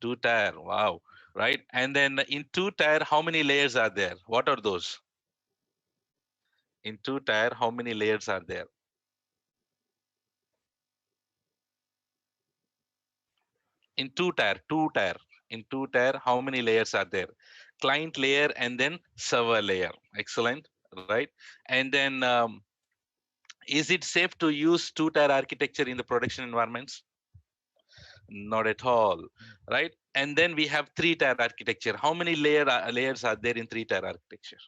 Two-tier. Wow. Right. And then in two-tier, how many layers are there? What are those? In two-tier, how many layers are there? In two-tier, how many layers are there? Client layer and then server layer. Excellent. Right. And then is it safe to use two-tier architecture in the production environments? Not at all, right? And then we have three-tier architecture. How many layers are there in three-tier architecture?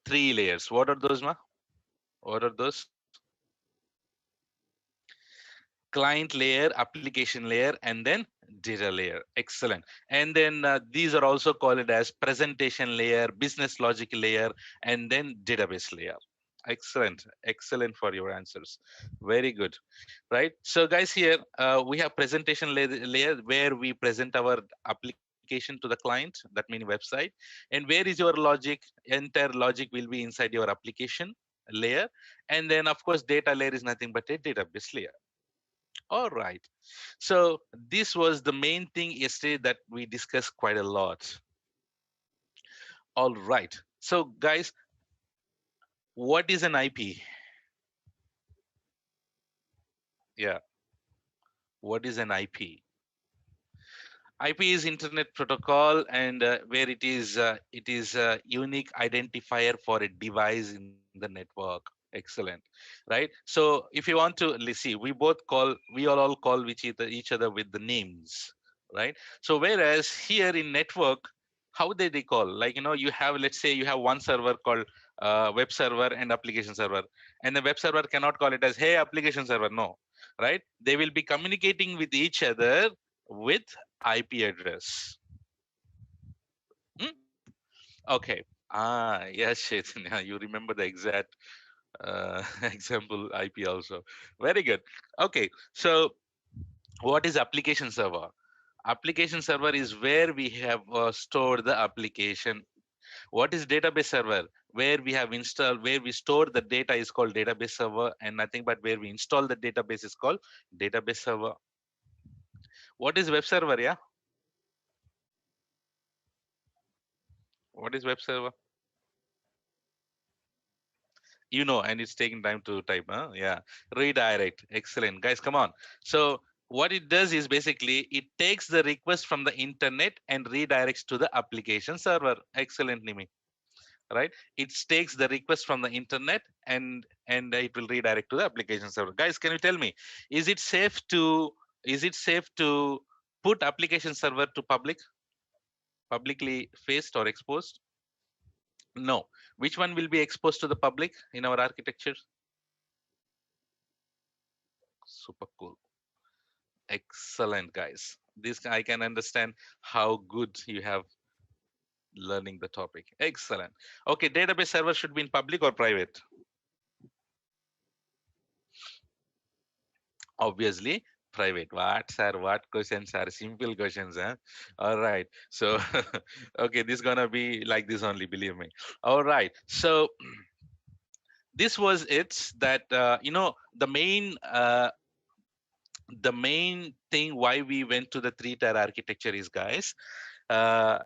Three layers. What are those, ma? What are those? Client layer, application layer, and then data layer. Excellent. And then these are also called as presentation layer, business logic layer, and then database layer. Excellent. Excellent for your answers. Very good. Right. So guys, here we have presentation layer where we present our application to the client, that means website. And where is your logic? Entire logic will be inside your application layer. And then of course, data layer is nothing but a database layer. All right. So this was the main thing yesterday that we discussed quite a lot. All right. So guys, what is an IP? Yeah. What is an IP? IP is Internet Protocol, and where it is a unique identifier for a device in the network. Excellent, right? So if you want to see, we all call each other with the names, right? So whereas here in network, how they call? Like you have, let's say you have one server called web server and application server, and the web server cannot call it as hey application server, no, right? They will be communicating with each other with IP address. Hmm? Okay. Yes, Chetan. Yeah, you remember the exact example IP also. Very good. Okay. So what is application server? Application server is where we have stored the application. What is database server? Where we have installed, where we store the data is called database server, and nothing but where we install the database is called database server. What is web server? Yeah. What is web server? And it's taking time to type, huh? Yeah. Redirect. Excellent. Guys, come on. So what it does is basically it takes the request from the internet and redirects to the application server. Excellent, Nimi. Right? It takes the request from the internet and it will redirect to the application server. Guys, can you tell me, is it safe to is it safe to put application server to publicly faced or exposed? No. Which one will be exposed to the public in our architecture? Super cool. Excellent, guys. This I can understand how good you have learning the topic. Excellent. Okay, database server should be in public or private? Obviously, private. What, sir? What questions are simple questions, huh? All right. So, okay, this gonna be like this only. Believe me. All right. So this was it. That the main thing why we went to the three-tier architecture is, guys, uh,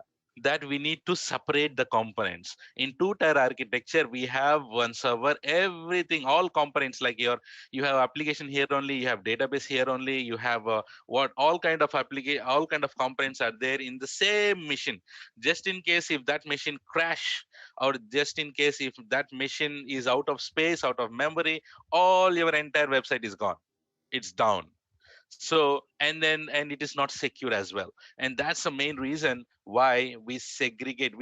that we need to separate the components. In two-tier architecture, we have one server, everything, all components, like you have application here only, you have database here only, you have what all kind of components are there in the same machine. Just in case if that machine crash, or just in case if that machine is out of space, out of memory, all your entire website is gone. It's down. So and it is not secure as well, and that's the main reason why we separated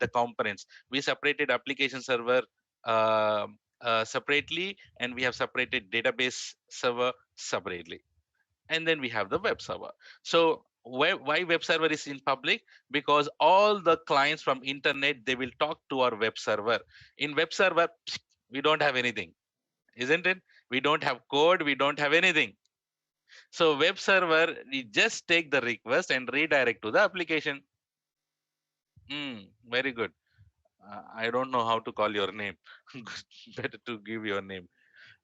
the components. We separated application server separately, and we have separated database server separately, and then we have the web server. So why web server is in public? Because all the clients from internet, they will talk to our web server. In web server, we don't have anything, isn't it? We don't have code, we don't have anything. So web server, we just take the request and redirect to the application. Very good. I don't know how to call your name. Better to give your name,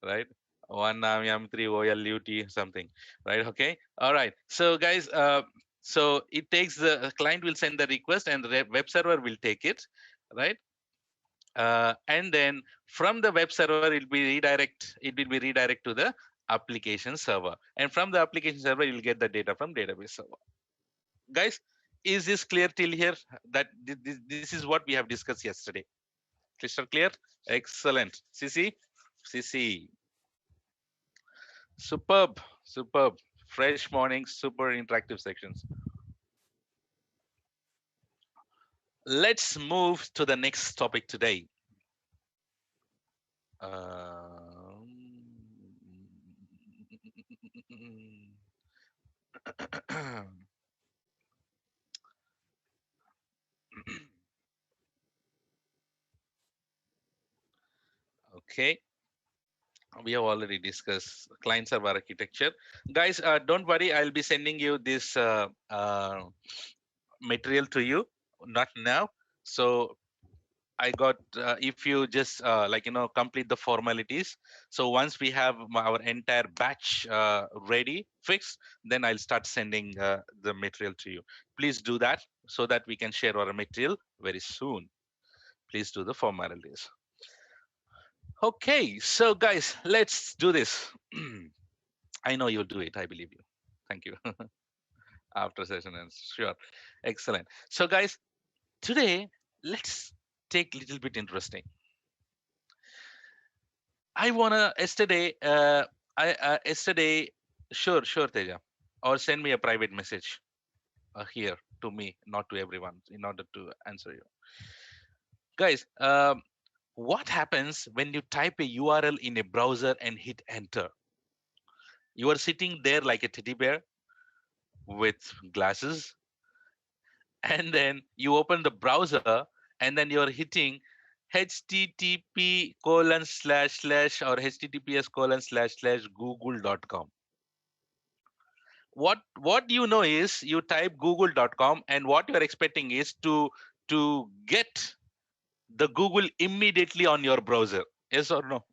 right? one M3 OLUT something, right? Okay, all right. So guys, so it takes the client will send the request and the web server will take it, right? And then from the web server it will be redirect to the application server, and from the application server you'll get the data from database server. Guys, is this clear till here? That this is what we have discussed yesterday. Crystal clear? Excellent. CC, superb, superb. Fresh morning, super interactive sections. Let's move to the next topic today. Um, okay, we have already discussed client server architecture. Guys, don't worry, I'll be sending you this material to you, not now. So I got if you just complete the formalities. So once we have our entire batch ready, fixed, then I'll start sending the material to you. Please do that so that we can share our material very soon. Please do the formalities. Okay, so guys, let's do this. I know you'll do it. I believe you. Thank you. After session ends, sure. Excellent. So guys, today let's take a little bit interesting. I wanna yesterday. I yesterday. Sure, Teja. Or send me a private message here to me, not to everyone, in order to answer you, guys. What happens when you type a URL in a browser and hit enter? You are sitting there like a teddy bear with glasses, and then you open the browser, and then you're hitting http colon slash slash or https colon slash slash google.com. What you know is you type google.com, and what you're expecting is to get the Google immediately on your browser. Yes or no?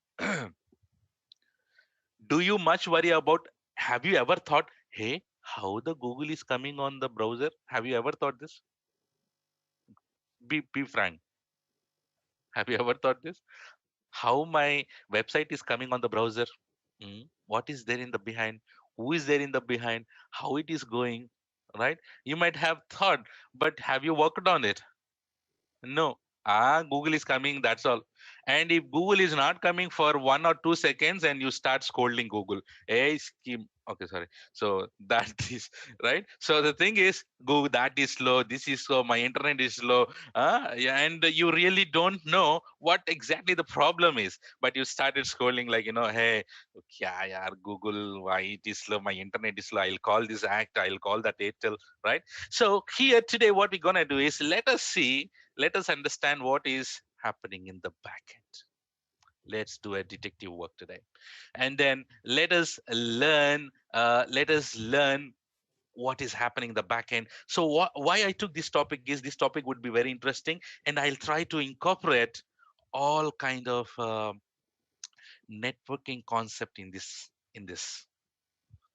Do you much worry about, have you ever thought, hey, how the Google is coming on the browser? Have you ever thought this? Be frank. Have you ever thought this? How my website is coming on the browser? What is there in the behind? Who is there in the behind? How it is going? Right? You might have thought, but have you worked on it? No. Google is coming, that's all. And if Google is not coming for 1 or 2 seconds and you start scolding Google, hey, scheme. Okay, sorry. So that is right. So the thing is, Google, that is slow. This is slow. My internet is slow. Yeah, and you really don't know what exactly the problem is. But you started scrolling like, hey, yeah, yeah, Google, why it is slow? My internet is slow. I'll call this act. I'll call that Airtel, right? So here today, what we're gonna do is let us understand what is happening in the backend. Let's do a detective work today, and then let us learn what is happening in the backend. So why I took this topic is this topic would be very interesting, and I'll try to incorporate all kind of networking concept in this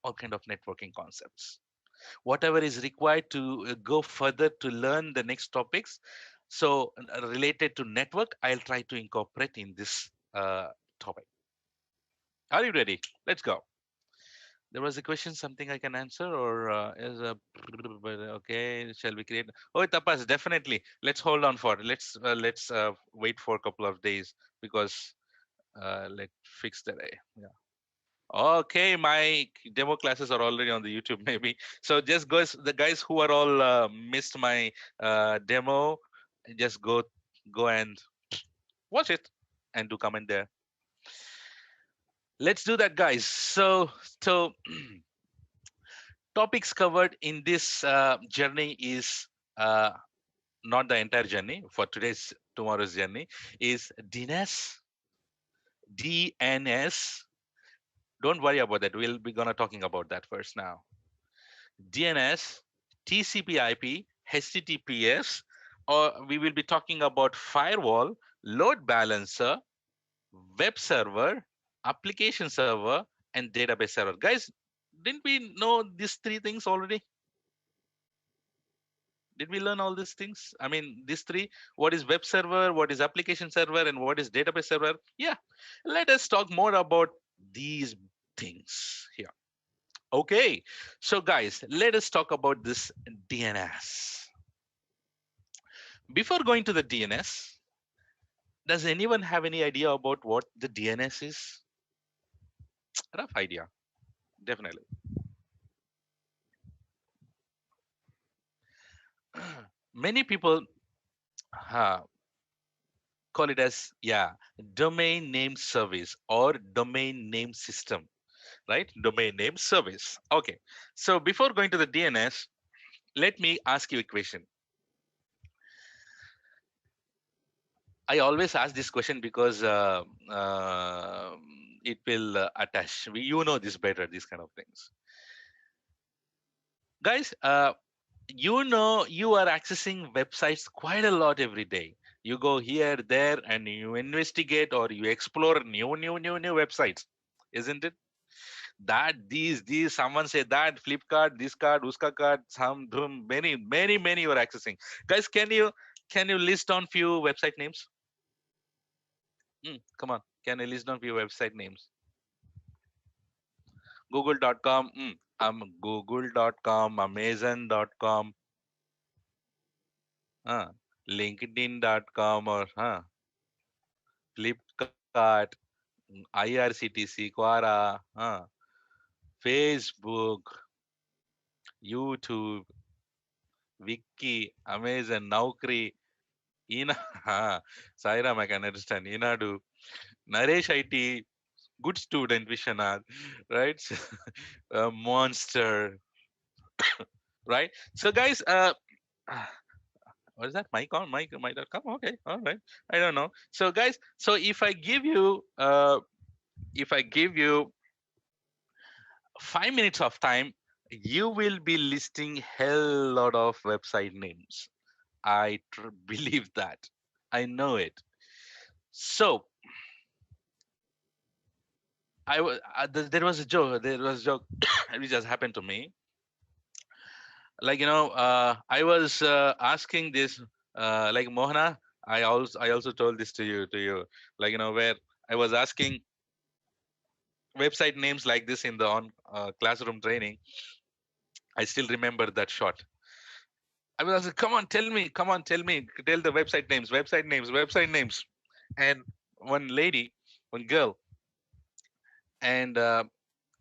all kind of networking concepts, whatever is required to go further to learn the next topics. So related to network, I'll try to incorporate in this topic. Are you ready? Let's go. There was a question, something I can answer, or is a okay? Shall we create? Oh, Tapas, definitely. Let's hold on for it. Let's wait for a couple of days because let's fix that. Yeah. Okay, my demo classes are already on the YouTube, maybe. So just guys, the guys who are all missed my demo, just go and watch it and do comment there. Let's do that, guys. So topics covered in this journey is not the entire journey for tomorrow's journey is DNS. Don't worry about that. We'll be gonna talking about that first now. DNS, TCP/IP, HTTPS, or we will be talking about firewall, load balancer, web server, application server, and database server. Guys, didn't we know these three things already? Did we learn all these things? I mean, these three: what is web server, what is application server, and what is database server? Yeah, let us talk more about these things here. Okay, so guys, let us talk about this DNS. Before going to the DNS, does anyone have any idea about what the DNS is? Rough idea, definitely. Many people uh, call it as, yeah, domain name service or domain name system, right? Domain name service. Okay, so before going to the DNS, let me ask you a question. I always ask this question because it will attach. You know this better, these kind of things. Guys, you know you are accessing websites quite a lot every day. You go here, there, and you investigate or you explore new websites, isn't it? That these someone say that Flipkart, this card, uska card, many you are accessing. Guys, can you list on few website names? Come on, can you list down few website names? Google.com, Google.com, Amazon.com, LinkedIn.com, or Flipkart, IRCTC, Quora, Facebook, YouTube, Wiki, Amazon, Naukri, Ina, Sairam, I can understand, Inadu, Naresh IT, good student, Vishanath, right? Monster, right? So, guys, what is that? Mic on, mic.com. Okay, all right. I don't know. So, guys, so if I give you 5 minutes of time, you will be listing hell lot of website names. I believe that. I know it. So there was a joke. There was a joke which just happened to me. Like, I was asking this, like, Mohana. I also told this to you, like, where I was asking website names like this in the on classroom training. I still remember that shot. I was like, come on, tell the website names. And one lady, one girl, and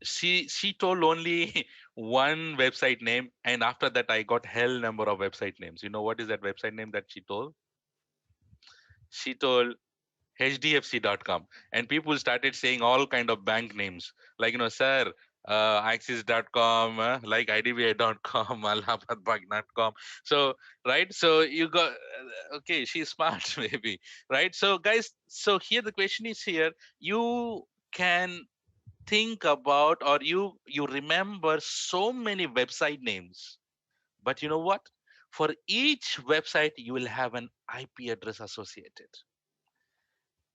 she told only one website name, and after that I got hell number of website names. You know what is that website name that she told? She told hdfc.com, and people started saying all kind of bank names, like, sir, axis.com, like idba.com, allahabadbank.com. So, right, so you got, okay, she's smart maybe, right? So, guys, so here the question is here, you can think about, or you remember so many website names, but you know what, for each website you will have an IP address associated.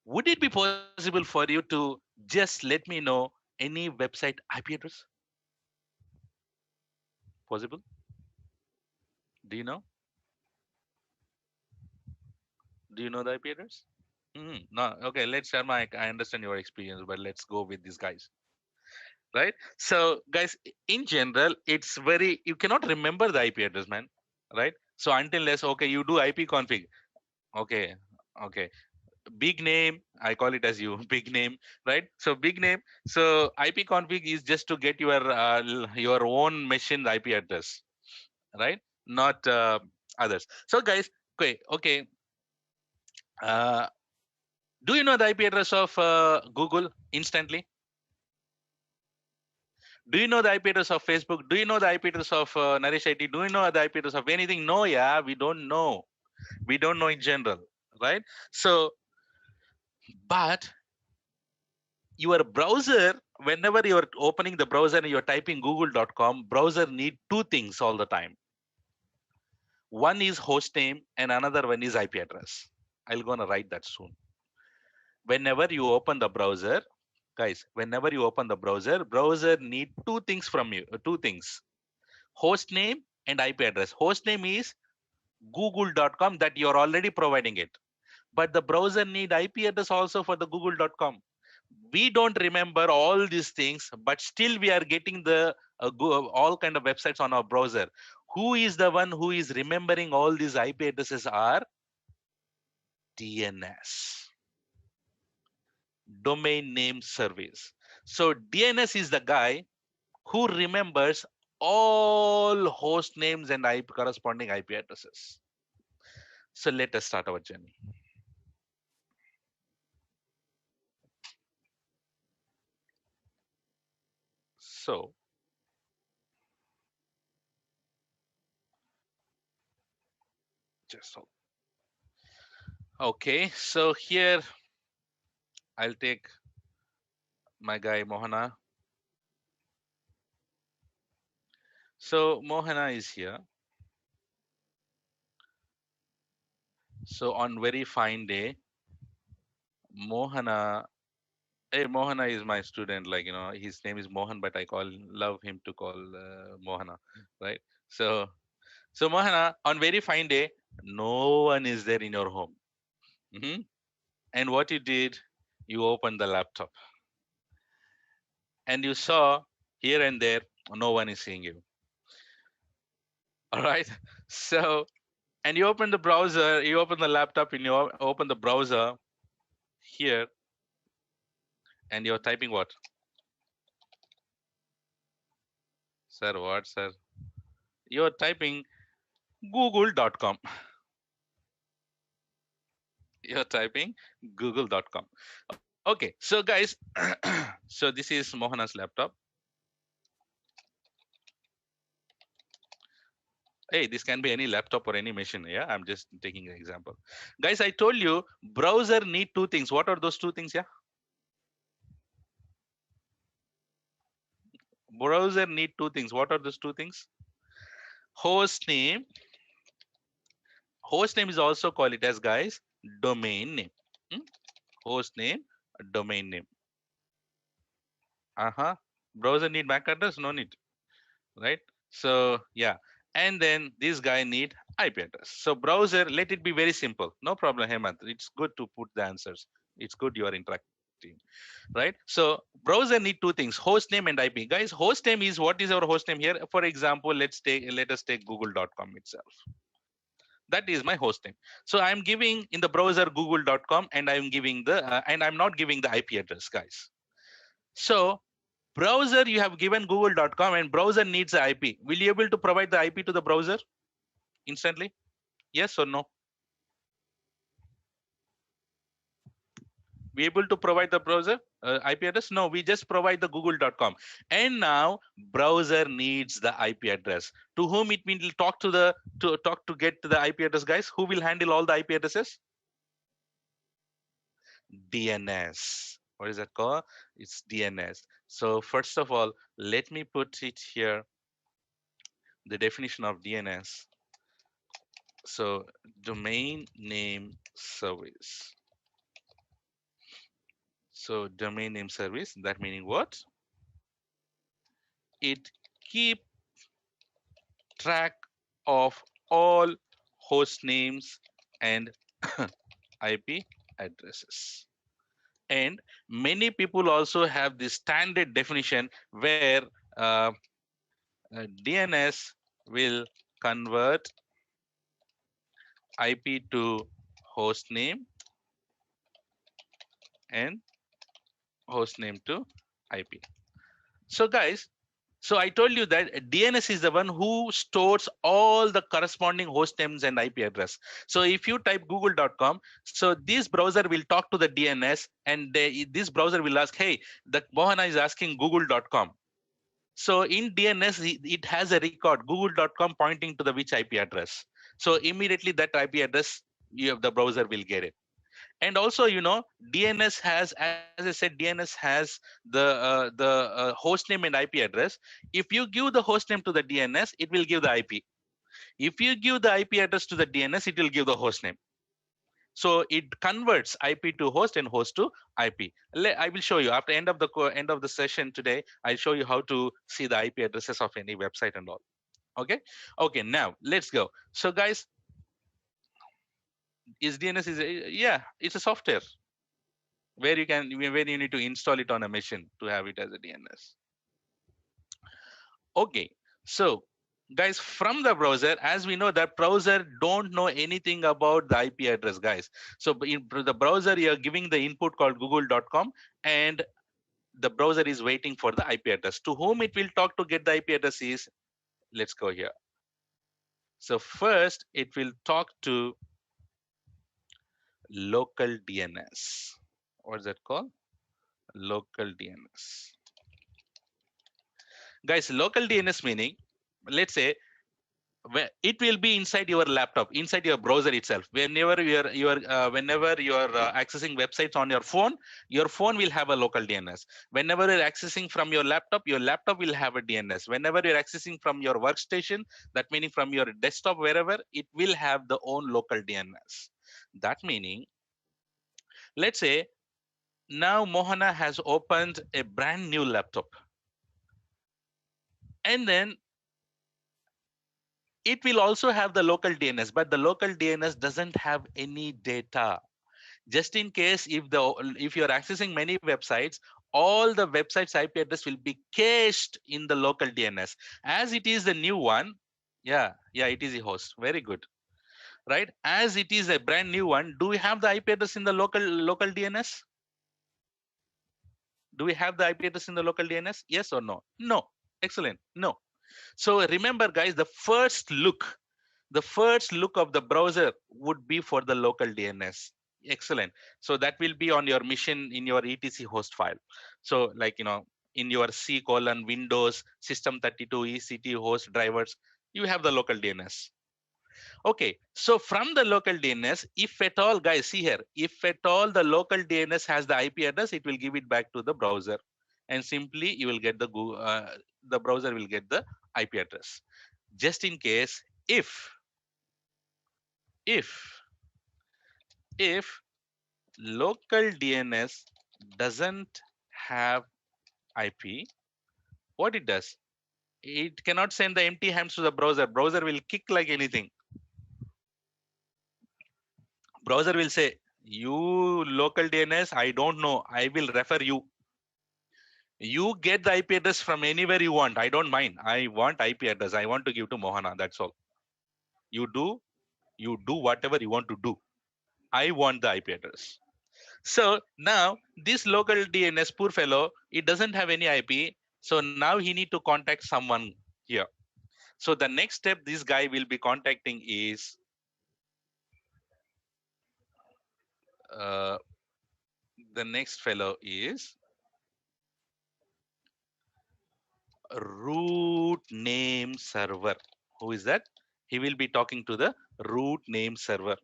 Would it be possible for you to just let me know any website IP address? Possible? Do you know? Do you know the IP address? No. Okay, let's share my. I understand your experience, but let's go with these guys, right? So, guys, in general, it's very, you cannot remember the IP address, man, right? So until less, okay, you do IP config. Okay, okay, big name, I call it as you big name, right? So big name, so IP config is just to get your own machine IP address, right? Not others. So, guys, okay, uh, do you know the IP address of Google instantly? Do you know the IP address of Facebook? Do you know the IP address of Naresh IT? Do you know the IP address of anything? No, yeah, we don't know. We don't know in general, right? So, but your browser, whenever you're opening the browser and you're typing google.com, browser need two things all the time. One is host name and another one is IP address. I'll gonna write that soon. Whenever you open the browser, Guys, whenever you open the browser need two things from you, two things: host name and IP address. Host name is google.com, that you're already providing it. But the browser need IP address also for the google.com. We don't remember all these things, but still we are getting the all kind of websites on our browser. Who is the one who is remembering all these IP addresses? Are DNS, domain name service. So DNS is the guy who remembers all host names and IP corresponding IP addresses. So let us start our journey. So just hold. Okay, so here I'll take my guy Mohana. So Mohana is here. So on very fine day, Mohana, hey, Mohana is my student. Like, his name is Mohan, but I love him to call Mohana, right? So, so Mohana, on very fine day, no one is there in your home. Mhm. And what you did, you opened the laptop and you saw here and there, no one is seeing you. All right. So, and you open the browser, you open the laptop, and you open the browser here, and you're typing what? Sir, what, sir? You're typing google.com. You're typing google.com. Okay, so guys, so this is Mohana's laptop. Hey, this can be any laptop or any machine. Yeah, I'm just taking an example. Guys, I told you browser need two things. What are those two things? Yeah, browser need two things. What are those two things? Host name. Host name is also called it as, guys, domain name. Hmm? Host name, domain name. Browser need MAC address? No need, right? So yeah, and then this guy need IP address. So browser, let it be very simple. No problem, Hemant. It's good to put the answers. It's good you are interacting, right? So browser need two things: host name and IP. Guys, host name is, what is our host name here? For example, let us take google.com itself. That is my host name. So I'm giving in the browser google.com, and I'm giving the and I'm not giving the IP address, guys. So browser, you have given google.com, and browser needs the IP. Will you able to provide the IP to the browser instantly? Yes or no? We able to provide the browser IP address? No, we just provide the google.com. And now browser needs the IP address. To whom it will talk to get to the IP address, guys? Who will handle all the IP addresses? DNS. What is that called? It's DNS. So first of all, let me put it here, the definition of DNS. So domain name service. So domain name service, that meaning what? It keep track of all host names and IP addresses. And many people also have this standard definition where DNS will convert IP to host name and host name to IP. So guys, so I told you that DNS is the one who stores all the corresponding host names and IP address. So if you type google.com, so this browser will talk to the DNS, and this browser will ask, hey, the Mohana is asking google.com. So in DNS, it has a record google.com pointing to the which IP address. So immediately that IP address, the browser will get it. And also, DNS has, as I said, DNS has the host name and IP address. If you give the host name to the DNS, it will give the IP. If you give the IP address to the DNS, it will give the host name. So it converts IP to host and host to IP. I will show you after end of the session today. I'll show you how to see the IP addresses of any website and all. Okay. Okay. Now let's go. So guys, is DNS is yeah, it's a software where you need to install it on a machine to have it as a DNS. Okay. So guys, from the browser, as we know that browser don't know anything about the IP address, guys. So in the browser, you're giving the input called google.com, and the browser is waiting for the IP address. To whom it will talk to get the IP address is, let's go here. So first it will talk to local DNS. What is that called? Local DNS. Guys, local DNS meaning, let's say it will be inside your laptop, inside your browser itself. Whenever you're accessing websites on your phone will have a local DNS. Whenever you're accessing from your laptop will have a DNS. Whenever you're accessing from your workstation, that meaning from your desktop, wherever, it will have the own local DNS. That meaning, let's say now Mohana has opened a brand new laptop, and then it will also have the local DNS, but the local DNS doesn't have any data. Just in case if you're accessing many websites, all the websites IP address will be cached in the local DNS. As it is the new one, yeah, it is a host. Very good, right? As it is a brand new one, do we have the IP address in the local DNS? Do we have the IP address in the local DNS? Yes or no? No. Excellent. No. So remember, guys, the first look of the browser would be for the local DNS. Excellent. So that will be on your mission in your etc host file. So like, in your C colon Windows system 32 ECT host drivers, you have the local DNS. Okay. So from the local DNS, if at all, guys, see here, if at all the local DNS has the IP address, it will give it back to the browser, and simply you will get the browser will get the IP address. Just in case, if if local DNS doesn't have IP, what it does, it cannot send the empty hands to the browser. Browser will kick like anything. Browser will say, you local DNS, I don't know, I will refer you. You get the IP address from anywhere you want. I don't mind. I want IP address. I want to give to Mohana. That's all. You do whatever you want to do. I want the IP address. So now this local DNS, poor fellow, it doesn't have any IP. So now he need to contact someone here. So the next step this guy will be contacting is uh, the next fellow is root name server. Who is that? He will be talking to the root name server.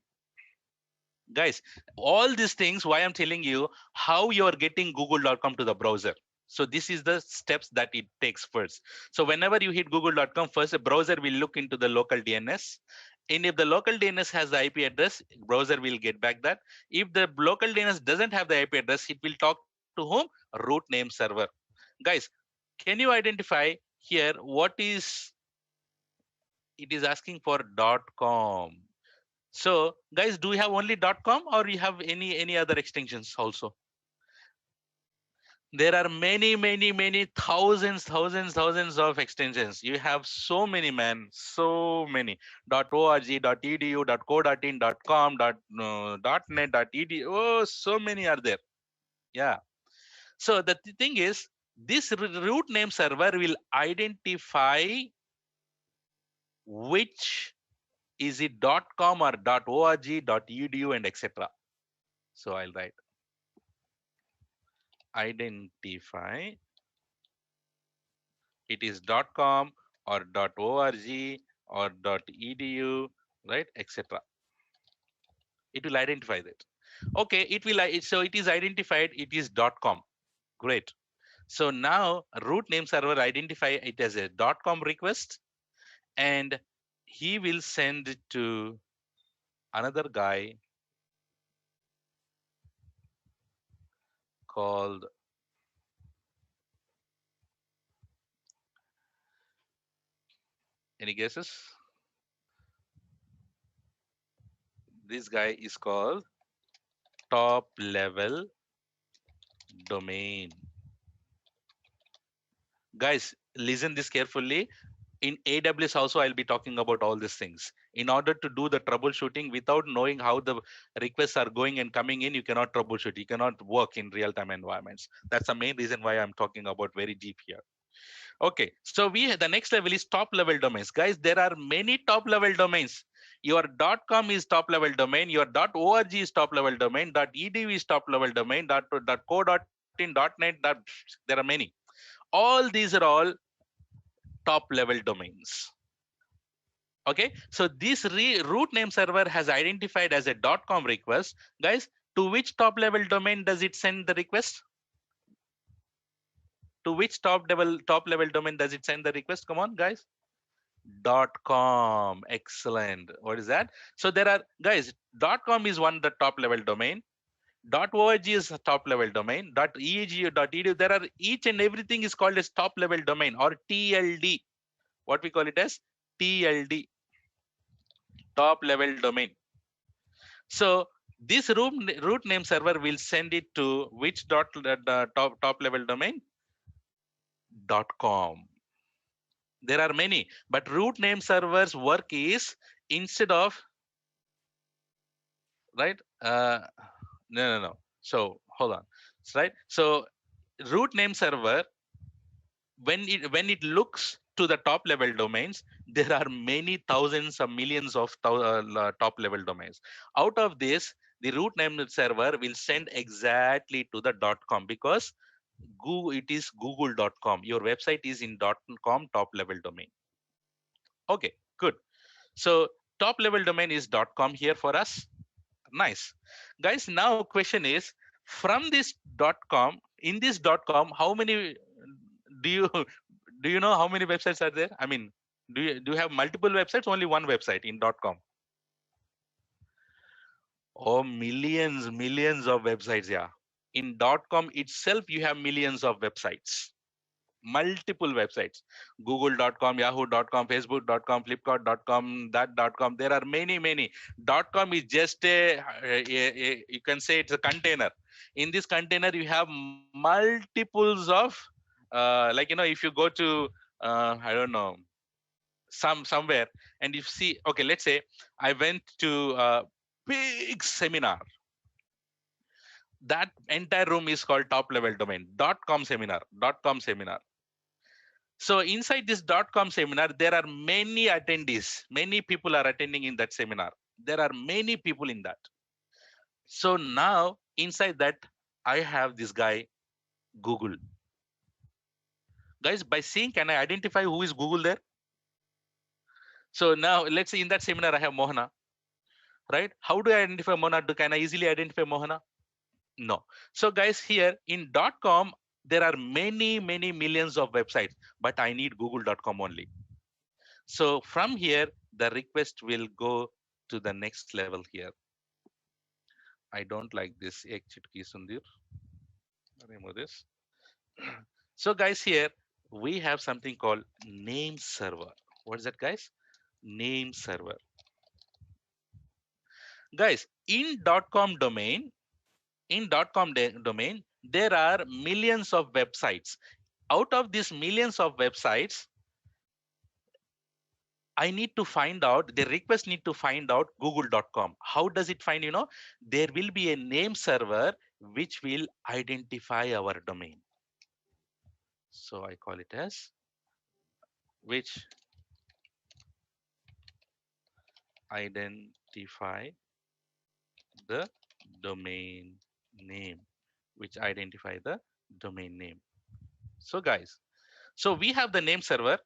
Guys, all these things, why I'm telling you how you're getting google.com to the browser. So this is the steps that it takes first. So whenever you hit google.com, first the browser will look into the local DNS. And if the local DNS has the IP address, browser will get back that. If the local DNS doesn't have the IP address, it will talk to whom? Root name server. Guys, can you identify here what is it is asking for .com? So guys, do we have only .com or you have any other extensions also? There are many thousands of extensions. You have so many, man, so many. .org, .edu, .co.in, .com, .net, .edu. Oh, so many are there. Yeah. So the thing is, this root name server will identify which is it .com or .org, .edu, and etc. So I'll write identify it is .com or .org or .edu, right, etc. It will identify that. Okay, so it is identified, it is .com. Great. So now root name server identify it as a .com request, and he will send it to another guy called, any guesses? This guy is called top level domain. Guys, listen this carefully. In AWS also, I'll be talking about all these things. In order to do the troubleshooting without knowing how the requests are going and coming in, you cannot troubleshoot. You cannot work in real-time environments. That's the main reason why I'm talking about very deep here. Okay, so the next level is top level domains. Guys, there are many top level domains. Your .com is top level domain. Your .org is top level domain. .edu is top level domain. .co.in, .net. There are many. All these are all top level domains. Okay, so this root name server has identified as a .com request. Guys, to which top level domain does it send the request? To which top level domain does it send the request? Come on, guys. .com. Excellent. What is that? So there are, guys, .com is one the top level domain. .org is a top level domain. .eg, .edu, there are, each and everything is called as top level domain, or TLD. What we call it as TLD, top level domain. So this root name server will send it to which top level domain? .com. There are many, but root name server's work is, instead of, right? No. So hold on. Right. So root name server, when it looks to the top level domains, there are many thousands of millions of top level domains. Out of this, the root name server will send exactly to the .com, because Google, it is google.com. Your website is in .com top level domain. Okay, good. So top level domain is .com here for us. Nice. Guys, now question is, from this .com, in this .com, how many do you do you know how many websites are there? I mean, do you have multiple websites? Only one website in .com? Oh, millions of websites. Yeah. In .com itself, you have millions of websites. Multiple websites: google.com, yahoo.com, facebook.com, flipkart.com, that.com. There are many. .com is just you can say it's a container. In this container, you have multiples of like, if you go to I don't know, somewhere, and you see, okay, let's say I went to a big seminar. That entire room is called top level domain, .com seminar, .com seminar. So inside this .com seminar, there are many attendees. Many people are attending in that seminar. There are many people in that. So now inside that, I have this guy, Google. Guys, by seeing, can I identify who is Google there? So now let's say in that seminar, I have Mohana, right? How do I identify Mohana? Can I easily identify Mohana? No. So guys, here in .com, there are many millions of websites, but I need google.com only. So from here, the request will go to the next level here. I don't like this exit key, Sundir. Remove this. So guys, here we have something called name server. What is that, guys? Name server. Guys, in .com domain, domain, there are millions of websites. Out of these millions of websites, I need to find out, the request need to find out google.com. How does it find? There will be a name server which will identify our domain. So I call it as which identify the domain name, which identify the domain name. So guys, so we have the name server.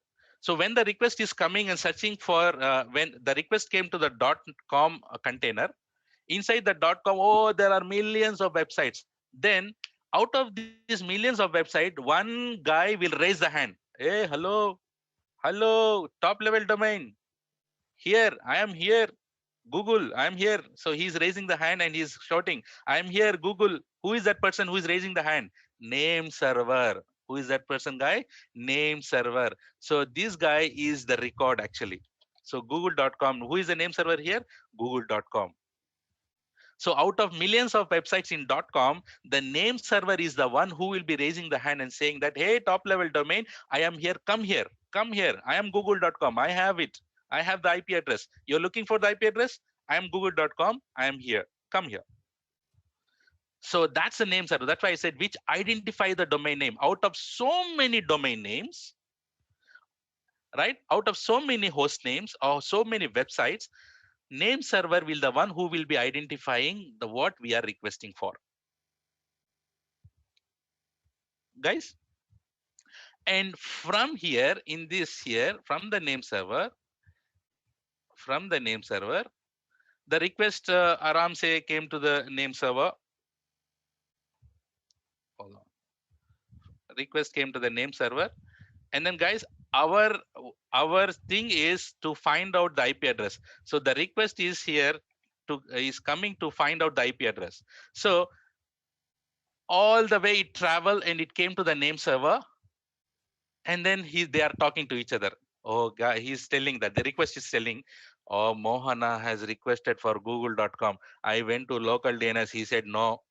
So when the request is coming and searching for, when the request came to the .com container, inside the .com, oh, there are millions of websites. Then out of these millions of websites, one guy will raise the hand. Hey, hello, top level domain. Here, I am here. Google, I am here. So he's raising the hand and he's shouting, I am here, Google. Who is that person who is raising the hand? Name server. Who is that person, guy? Name server. So this guy is the record actually. So google.com. Who is the name server here? Google.com. So out of millions of websites in .com, the name server is the one who will be raising the hand and saying that, hey, top level domain, I am here. Come here. Come here. I am google.com. I have it. I have the IP address. You're looking for the IP address? I am google.com. I am here. Come here. So that's the name server. That's why I said which identify the domain name. Out of so many domain names, right? Out of so many host names or so many websites, name server will the one who will be identifying the what we are requesting for. Guys, and from here in this here from the name server, the request aram say came to the name server. Hold on. Request came to the name server, and then guys, our our thing is to find out the IP address. So the request is here to is coming to find out the IP address. So all the way it traveled and it came to the name server, and then they are talking to each other. Oh guy, he's telling that the request is telling, oh, Mohana has requested for google.com. I went to local DNS, he said no.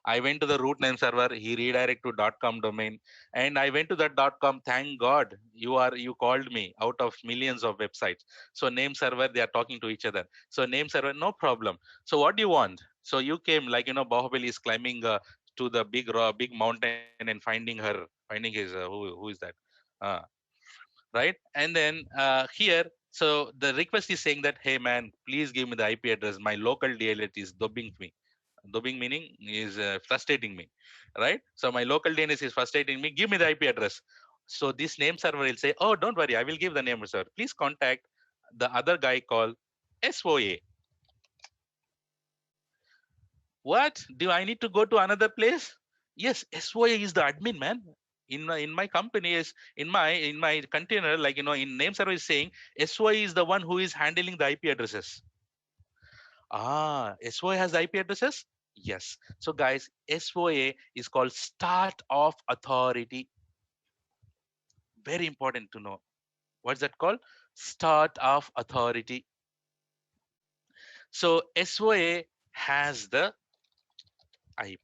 I went to the root name server, he redirect to .com domain, and I went to that .com. Thank God you called me out of millions of websites. So name server, they are talking to each other. So name server, no problem. So what do you want? So you came like Bahubali is climbing to the big mountain and finding his who is that? Uh, right? And then here, so the request is saying that, hey man, please give me the IP address. My local DLT is dubbing me. Dubbing meaning is frustrating me, right? So my local DNS is frustrating me. Give me the IP address. So this name server will say, oh, don't worry, I will give the name server. Please contact the other guy called SOA. What? Do I need to go to another place? Yes, SOA is the admin, man. In my company is in my container, like in name server is saying SOA is the one who is handling the IP addresses. Ah, SOA has IP addresses? Yes. So guys, SOA is called start of authority. Very important to know. What's that called? Start of authority. So SOA has the IP.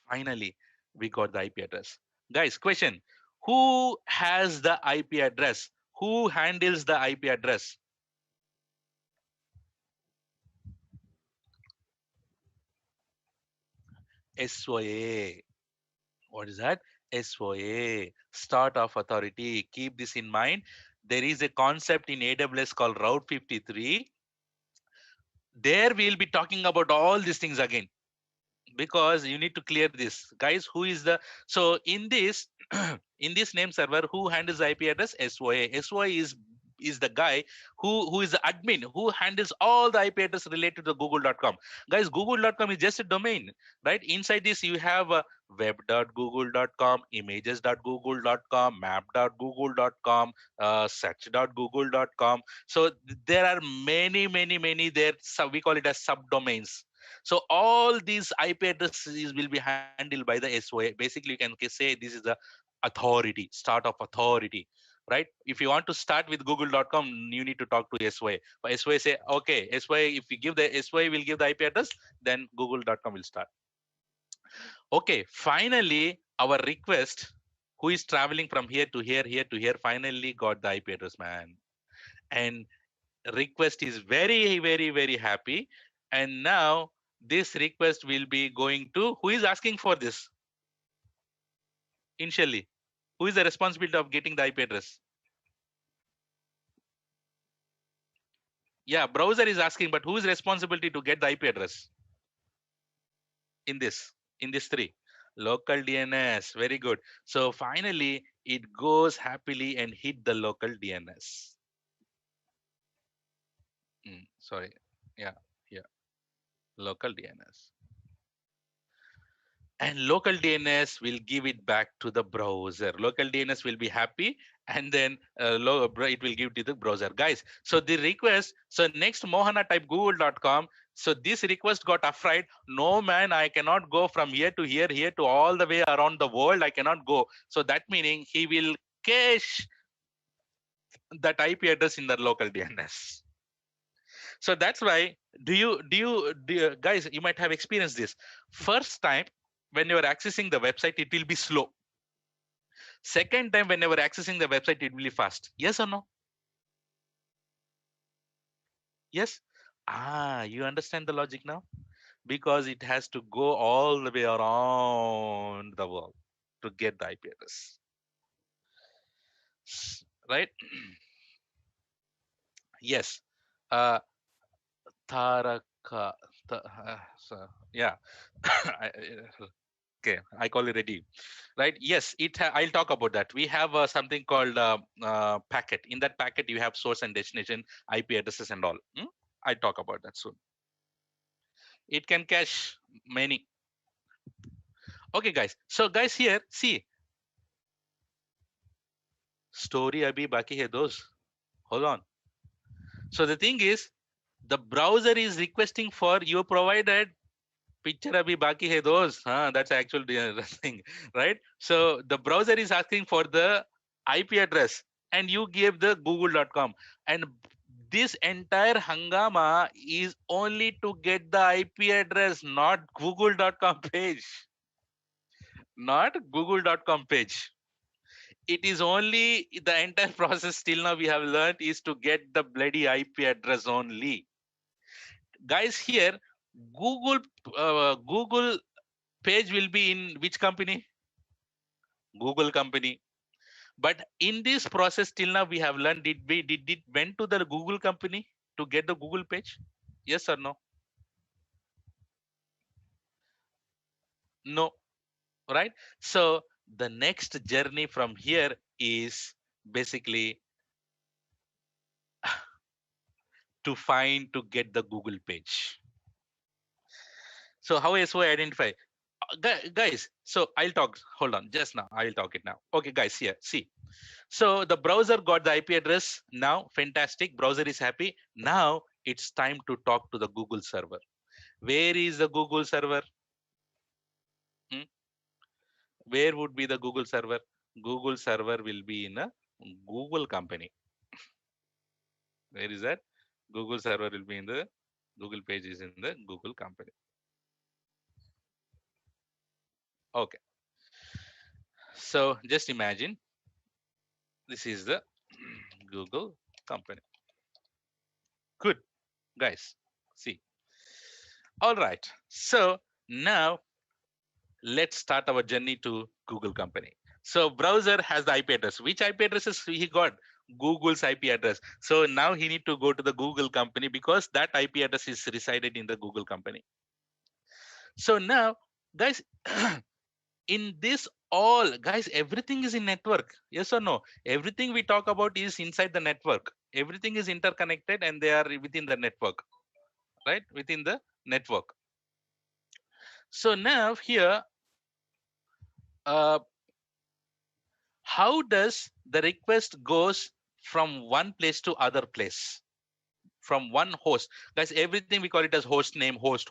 Finally, we got the IP address. Guys, question. Who has the IP address? Who handles the IP address? SOA. What is that? SOA, start of authority. Keep this in mind. There is a concept in AWS called Route 53. There we'll be talking about all these things again, because you need to clear this. Guys, who is the, so in this in this name server, who handles the IP address? SOA. SOA is the guy who is the admin who handles all the IP address related to google.com. Guys, google.com is just a domain, right? Inside this you have web.google.com, images.google.com, map.google.com, search.google.com. So there are many there, so we call it as subdomains. So all these IP addresses will be handled by the SOA. Basically, you can say this is the authority, start of authority, right? If you want to start with google.com, you need to talk to SOA. But SOA say, okay, SOA, if you give the SOA will give the IP address, then google.com will start. Okay, finally, our request, who is traveling from here to here, finally got the IP address, man. And request is very happy. And now this request will be going to, who is asking for this initially? Who is the responsibility of getting the IP address? Yeah, browser is asking, but who is responsibility to get the IP address in this three? Local DNS. Very good. So finally it goes happily and hit the local DNS. Sorry. Yeah, local DNS. And local DNS will give it back to the browser. Local DNS will be happy, and then it will give to the browser, guys. So the request, so next Mohana type google.com, So this request got afraid. No man, I cannot go from here to here, here to all the way around the world. I cannot go. So that meaning he will cache that IP address in the local DNS. So that's why guys, you might have experienced this. First time when you are accessing the website, it will be slow. Second time when you are accessing the website, it will be fast. Yes or no? Yes. You understand the logic now? Because it has to go all the way around the world to get the IP address. Right? Yes. Uh, Taraka. Yeah. Okay, I call it ready. Right? Yes, I'll talk about that. We have something called packet. In that packet, you have source and destination, IP addresses, and all. I'll talk about that soon. It can cache many. Okay, guys. So, guys, here, see, story abhi baki hai those. Hold on. So the thing is, the browser is requesting for you provided picture abhi baki hai those. That's actual thing, right? So the browser is asking for the IP address, and you gave the google.com, and this entire hangama is only to get the IP address, not google.com page, not google.com page. It is only the entire process till now we have learned is to get the bloody IP address only. Guys, here Google page will be in which company? Google company. But in this process till now we have learned, did it went to the Google company to get the Google page? Yes or no? No, right? So the next journey from here is basically to find to get the Google page. So how SOA identify? Guys, so I'll talk. Hold on, just now I'll talk it now. Okay, guys, here, see. So the browser got the IP address now. Fantastic. Browser is happy. Now it's time to talk to the Google server. Where is the Google server? Hmm? Where would be the Google server? Google server will be in a Google company. Where is that? Google server will be in the Google page is in the Google company. Okay. So just imagine this is the Google company. Good, guys. See. All right. So now let's start our journey to Google company. So browser has the IP address. Which IP addresses he got? Google's IP address. So now he need to go to the Google company because that IP address is resided in the Google company. So now, guys, in this all, guys, everything is in network. Yes or no? Everything we talk about is inside the network. Everything is interconnected and they are within the network, right? Within the network. So now here, uh, how does the request goes from one place to other place, from one host? Guys, everything we call it as host name, host.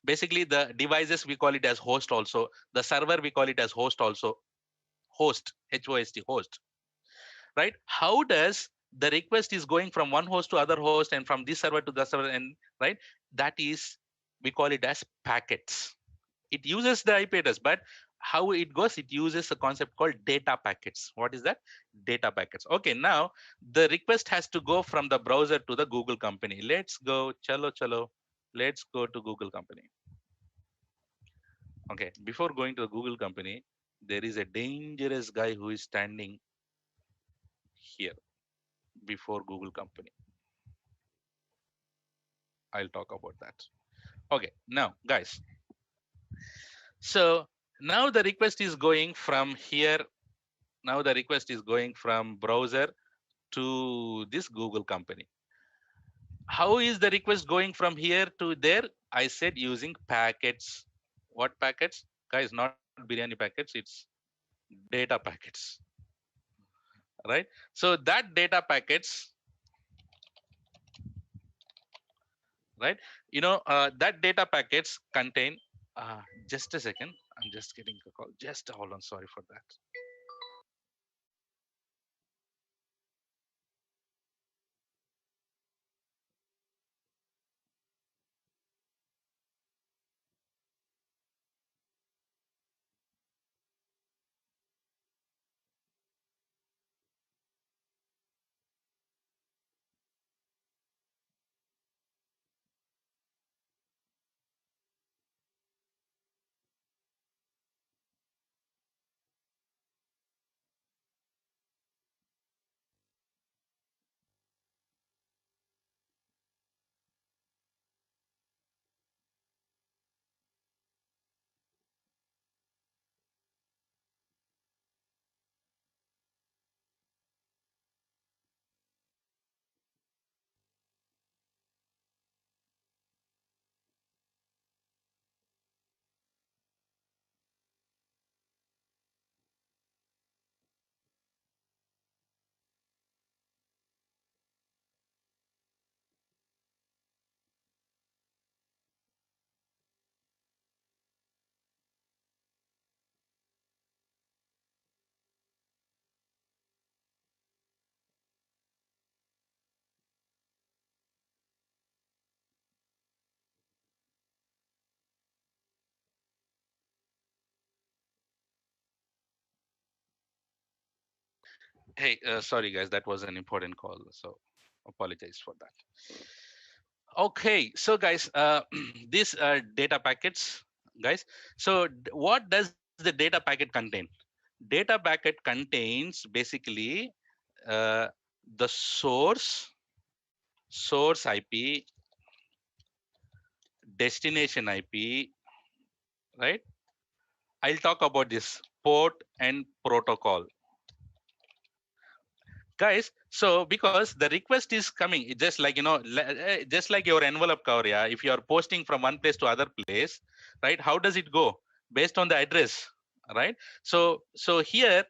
Basically the devices we call it as host also, the server we call it as host also. Host, host, right? How does the request is going from one host to other host and from this server to the server, and right, that is, we call it as packets. It uses the IP address, but how it goes, it uses a concept called data packets. What is that? Data packets. Okay, now the request has to go from the browser to the Google company. Let's go, chalo. Let's go to Google company. Okay, before going to the Google company, there is a dangerous guy who is standing here before Google company. I'll talk about that. Okay, now guys, so now the request is going from here. Now the request is going from browser to this Google company. How is the request going from here to there? I said using packets. What packets? Guys, not biryani packets, it's data packets, right? So that data packets, right? That data packets contain, just a second, I'm just getting a call, just hold on, sorry for that. Hey, sorry guys, that was an important call, so apologize for that. Okay, so guys, these data packets, guys. So what does the data packet contain? Data packet contains basically uh, the source IP, destination IP, right? I'll talk about this port and protocol, guys. So because the request is coming, it just like just like your envelope cover, yeah, if you are posting from one place to other place, right, how does it go? Based on the address, right? So here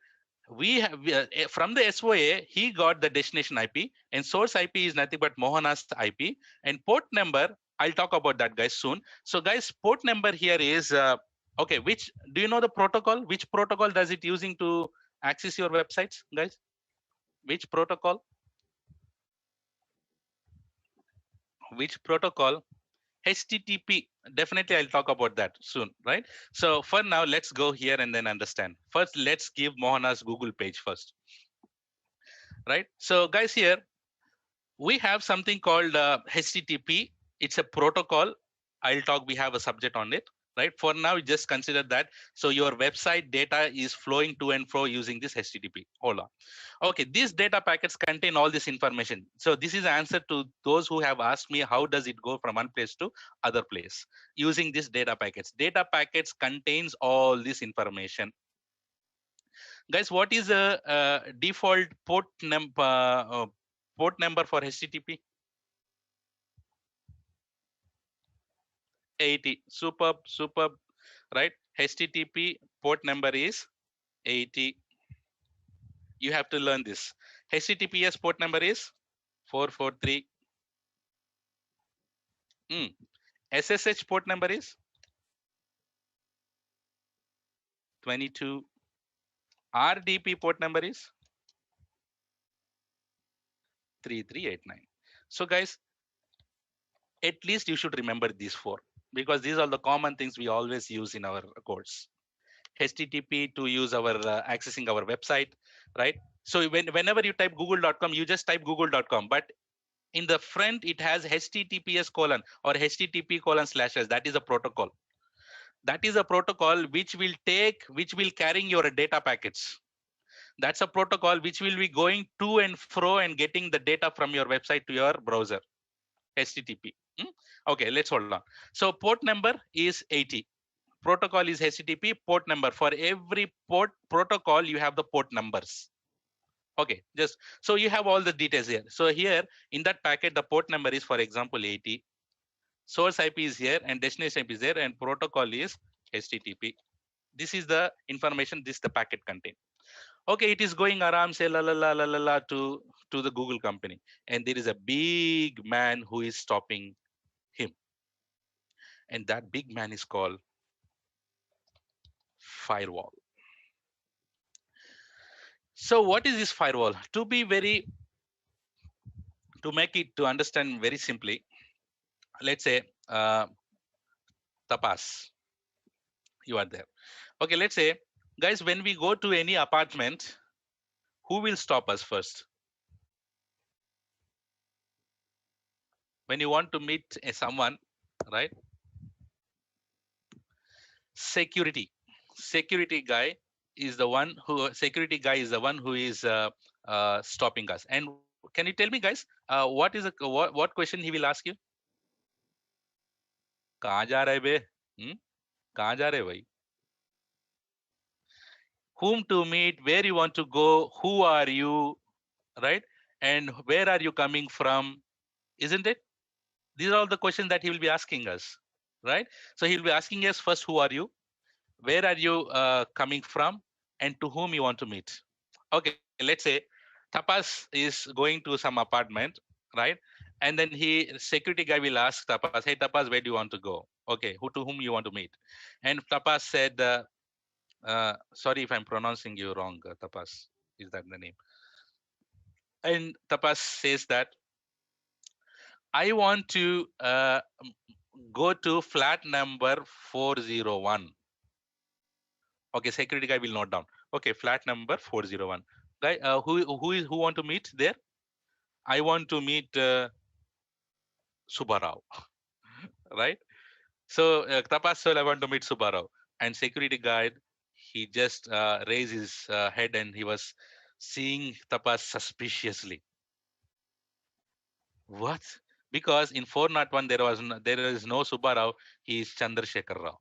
from the SOA, he got the destination IP, and source IP is nothing but Mohana's IP, and port number, I'll talk about that, guys, soon. So guys, port number here is okay, which do you know the protocol, which protocol does it using to access your websites, guys? Which protocol? Which protocol? HTTP. Definitely, I'll talk about that soon, right? So for now, let's go here and then understand. First, let's give Mohana's Google page first, right? So guys, here we have something called HTTP. It's a protocol. I'll talk. We have a subject on it, right? For now, just consider that. So your website data is flowing to and fro using this HTTP. Hold on. Okay, these data packets contain all this information. So this is the answer to those who have asked me how does it go from one place to other place using these data packets. Data packets contains all this information. Guys, what is a, default port number for HTTP? 80. Superb, superb, right? HTTP port number is 80. You have to learn this. HTTPS port number is 443. Mm. SSH port number is 22. RDP port number is 3389. So guys, at least you should remember these four, because these are the common things we always use in our course. HTTP to use our accessing our website, right? So whenever you type google.com, you just type google.com, but in the front it has HTTPS colon or HTTP colon slashes. That is a protocol. That is a protocol which will carrying your data packets. That's a protocol which will be going to and fro and getting the data from your website to your browser. HTTP. Okay, let's hold on. So port number is 80. Protocol is HTTP. Port number, for every port protocol you have the port numbers. Okay, just so you have all the details here. So here in that packet, the port number is, for example, 80. Source IP is here and destination IP is there, and protocol is HTTP. This is the information this the packet contain. Okay, it is going around, say la la la la la la to the Google company, and there is a big man who is stopping him. and that big man is called firewall. So what is this firewall? To make it to understand very simply, let's say Tapas, you are there. Okay, let's say, guys, when we go to any apartment, who will stop us first? When you want to meet someone, right? Security. Security guy is the one who is stopping us. And can you tell me, guys, what question he will ask you? कहाँ जा रहे बे? Hmm? कहाँ जा रहे भाई? Whom to meet, where you want to go, who are you, right? And where are you coming from? Isn't it? These are all the questions that he will be asking us, right? So he'll be asking us first, who are you? Where are you coming from? And to whom you want to meet? Okay, let's say Tapas is going to some apartment, right? And then security guy will ask Tapas, hey Tapas, where do you want to go? Okay, to whom you want to meet? And Tapas said, sorry if I'm pronouncing you wrong, Tapas, is that the name? And Tapas says that I want to go to flat number 401. Okay, security guy will note down. Okay, flat number 401. Guy, who want to meet there? I want to meet Subbarao, right? So Tapas said, I want to meet Subbarao. And security guide, he just raised his head and he was seeing Tapas suspiciously. What? Because in 401 there is no Subbarao, he is Chandrasekhar Rao,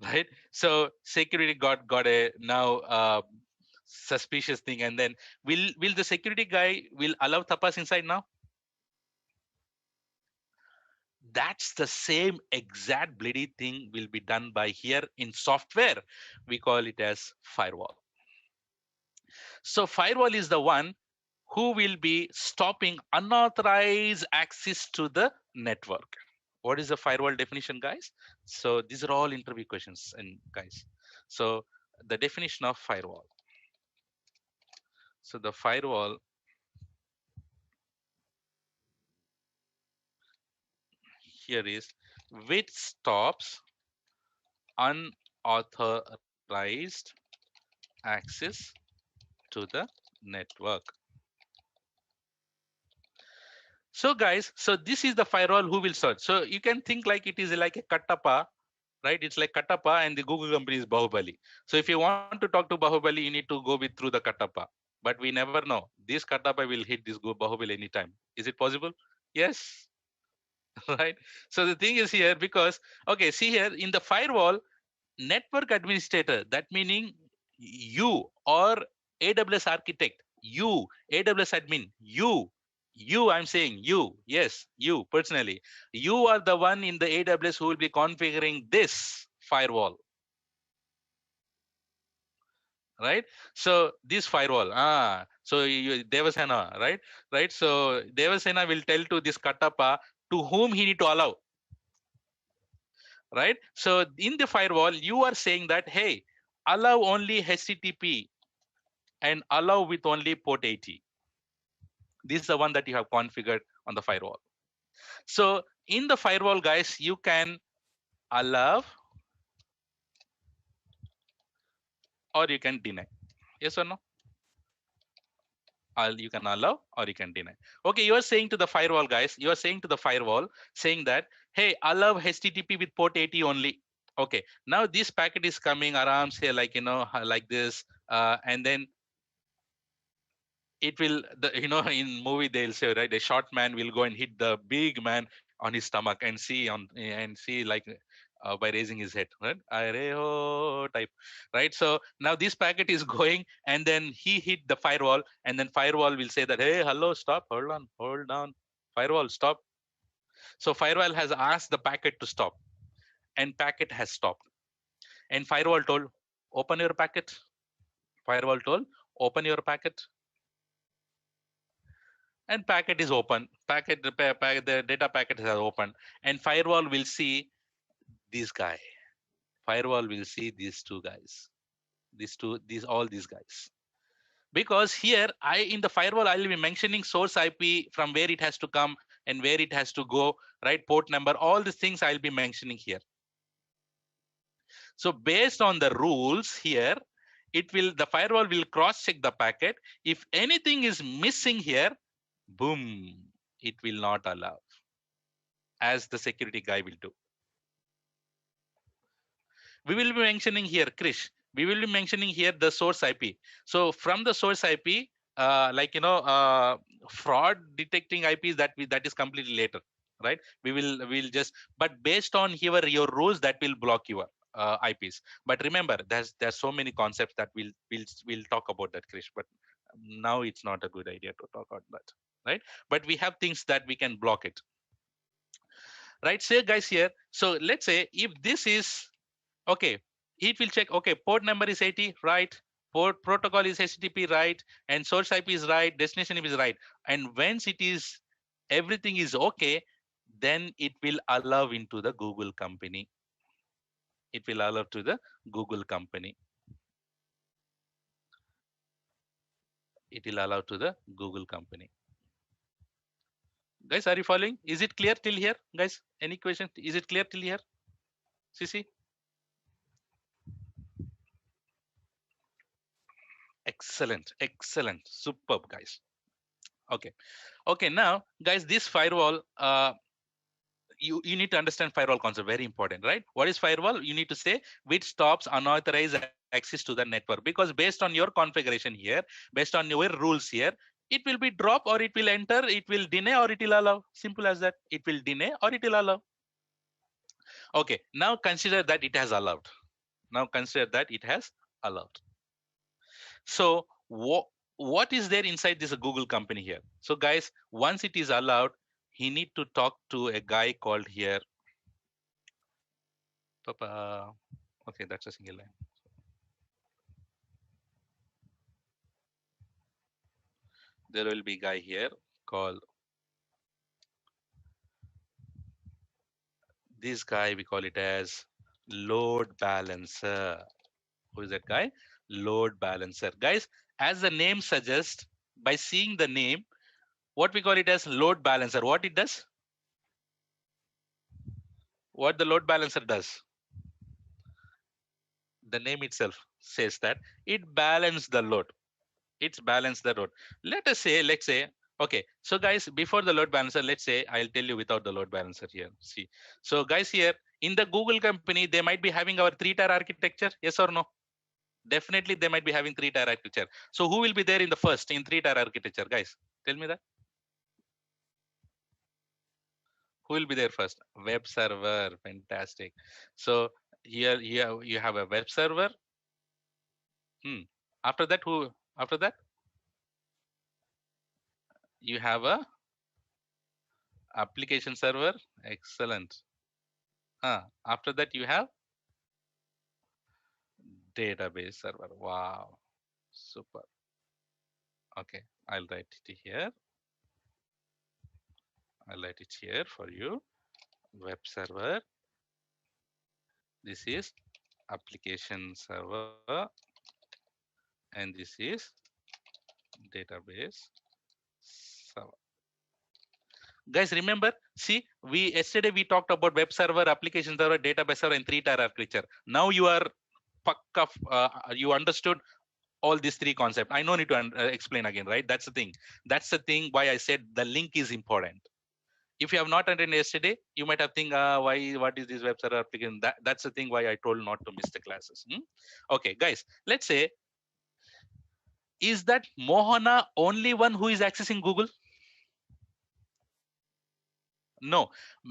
right? So security got a now suspicious thing, and then will the security guy will allow Tapas inside now? That's the same exact bloody thing will be done by here in software. We call it as firewall. So firewall is the one who will be stopping unauthorized access to the network. What is the firewall definition, guys? So these are all interview questions, and guys. So the definition of firewall. So the firewall here is which stops unauthorized access to the network. So guys, so this is the firewall who will search. So you can think like it is like a Kattappa, right? It's like Kattappa and the Google company is Bahubali. So if you want to talk to Bahubali, you need to go with through the Kattappa. But we never know. This Kattappa will hit this Bahubali anytime. Is it possible? Yes. Right. So the thing is here because, okay, see here in the firewall, network administrator, that meaning you or AWS architect, you, AWS admin, you, I'm saying you, yes, you personally, you are the one in the AWS who will be configuring this firewall, right? So this firewall, so Devasena, right? So Devasena will tell to this Kattappa to whom he need to allow, right? So in the firewall, you are saying that, hey, allow only HTTP and allow with only port 80. This is the one that you have configured on the firewall. So in the firewall, guys, you can allow or you can deny. Yes or no? You can allow or you can deny. Okay, you are saying to the firewall, guys, you are saying to the firewall, saying that, hey, allow HTTP with port 80 only. Okay, now this packet is coming around, say like, like this, and then it will in movie they'll say, right, a short man will go and hit the big man on his stomach and see like by raising his head, right? Areho type, right? So now this packet is going and then he hit the firewall and then firewall will say that, hey, hello, stop, hold on, firewall, stop. So firewall has asked the packet to stop and packet has stopped, and firewall told, open your packet. Firewall told, open your packet. and packet is open. The data packet is open, and firewall will see this guy. Firewall will see these two guys. These all these guys. Because here I in the firewall I will be mentioning source IP from where it has to come and where it has to go, right? Port number, all these things I'll be mentioning here. So based on the rules here, the firewall will cross check the packet. If anything is missing here, boom, it will not allow, as the security guy will do. We will be mentioning here, Krish, we will be mentioning here the source IP. So from the source IP, fraud detecting IPs, that is completely later, right? We'll just, but based on here your rules, that will block your IPs. But remember, there's so many concepts that we'll talk about that, Krish. But now it's not a good idea to talk about that, right? But we have things that we can block it, right? So guys here, so let's say if this is okay, it will check, okay, port number is 80, right? Port protocol is HTTP, right? And source IP is right, destination IP is right. And once it is, everything is okay, then it will allow into the Google company. It will allow to the Google company. It will allow to the Google company. Guys, are you following? Is it clear till here? Guys, any question? Is it clear till here? CC? Excellent, excellent, superb, guys. Okay, okay. Now, guys, this firewall, you need to understand firewall concept, very important, right? What is firewall? You need to say which stops unauthorized access to the network, because based on your configuration here, based on your rules here, it will be drop or it will enter, it will deny or it will allow. Simple as that. It will deny or it will allow. Okay, now consider that it has allowed. Now consider that it has allowed. So what is there inside this Google company here? So guys, once it is allowed, he need to talk to a guy called here. Okay, that's a single line. There will be guy here called, this guy we call it as load balancer. Who is that guy? Load balancer. Guys, as the name suggests, by seeing the name, what we call it as load balancer, what it does? What the load balancer does? The name itself says that it balances the load. It's balance the load. Let's say, okay. So guys, before the load balancer, let's say I'll tell you without the load balancer here. See, so guys here in the Google company, they might be having our 3-tier architecture. Yes or no? Definitely, they might be having 3-tier architecture. So who will be there in the first in 3-tier architecture, guys? Tell me that. Who will be there first? Web server. Fantastic. So here you have a web server. After that, who? After that, you have a application server. Excellent. After that, you have database server. Wow, super. Okay, I'll write it here. I'll write it here for you. Web server. This is application server, and this is database server. Guys, remember, see, yesterday we talked about web server, application server, database server, and 3-tier architecture. Now you are you understood all these 3 concepts. I no need to explain again, right? That's the thing. That's the thing why I said the link is important. If you have not attended yesterday, you might have think, what is this web server application? That's the thing why I told not to miss the classes. Okay, guys, let's say, is that Mohana only one who is accessing Google? No,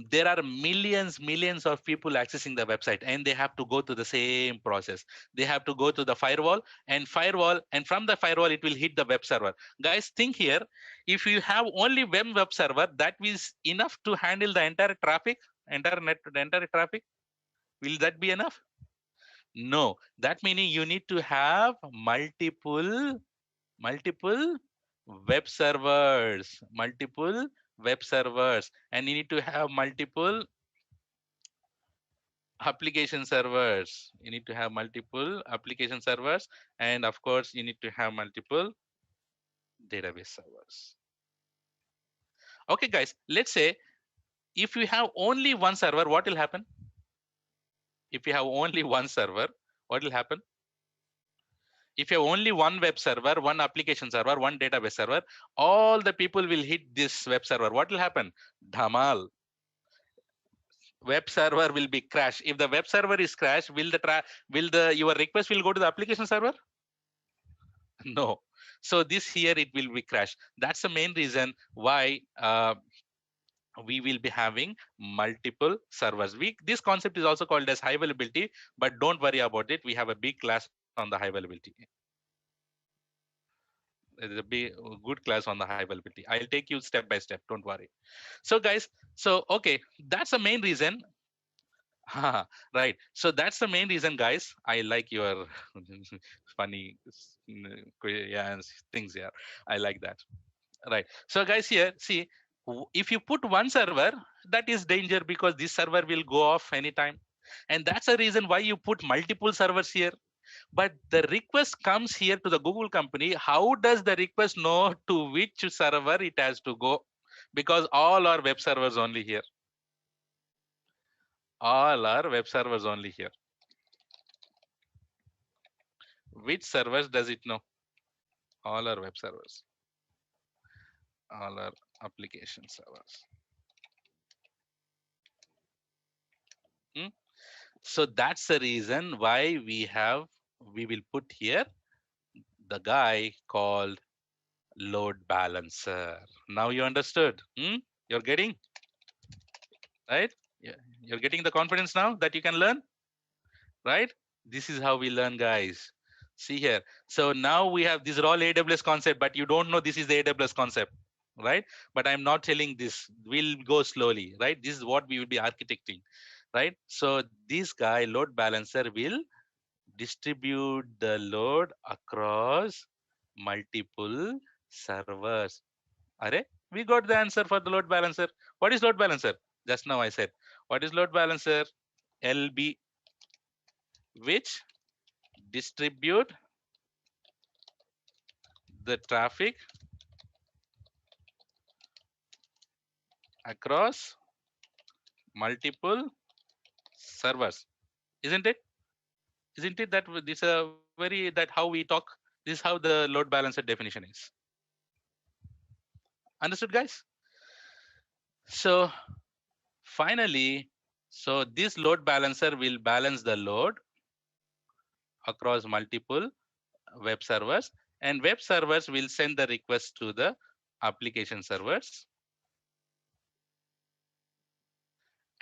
there are millions of people accessing the website, and they have to go through the same process. They have to go to the firewall, and from the firewall, it will hit the web server. Guys, think here, if you have only web server, that is enough to handle the entire traffic, the entire traffic. Will that be enough? No, that meaning you need to have multiple web servers, multiple web servers, and you need to have multiple application servers. You need to have multiple application servers, and of course, you need to have multiple database servers. Okay, guys, let's say if you have only one server, what will happen? If you have only one server, what will happen? If you have only one web server, one application server, one database server, all the people will hit this web server. What will happen? Dhamal. Web server will be crash. If the web server is crash, will the your request will go to the application server? No. So this here it will be crash. That's the main reason why we will be having multiple servers. This concept is also called as high availability, but don't worry about it. We have a big class on the high availability. There is a big, good class on the high availability. I'll take you step by step. Don't worry. So guys, so okay, that's the main reason. Right. So that's the main reason, guys. I like your funny yeah, things here. I like that. Right. So guys, here, see, if you put one server, that is danger because this server will go off anytime. And that's the reason why you put multiple servers here. But the request comes here to the Google company. How does the request know to which server it has to go? Because all are web servers only here. All are web servers only here. Which servers does it know? All are web servers. All are application servers. Hmm? So that's the reason why we will put here the guy called load balancer. Now you understood. You're getting, right? Yeah, you're getting the confidence now that you can learn, right? This is how we learn, guys. See here. So now we have this all AWS concept, but you don't know this is the AWS concept, right? But I'm not telling this. We'll go slowly, right? This is what we will be architecting, right? So this guy, load balancer, will distribute the load across multiple servers. Are we got the answer for the load balancer. What is load balancer? Just now I said. What is load balancer? LB, which distribute the traffic across multiple servers. Isn't it? Isn't it that this very that how we talk? This is how the load balancer definition is. Understood, guys? So finally, so this load balancer will balance the load across multiple web servers, and web servers will send the request to the application servers,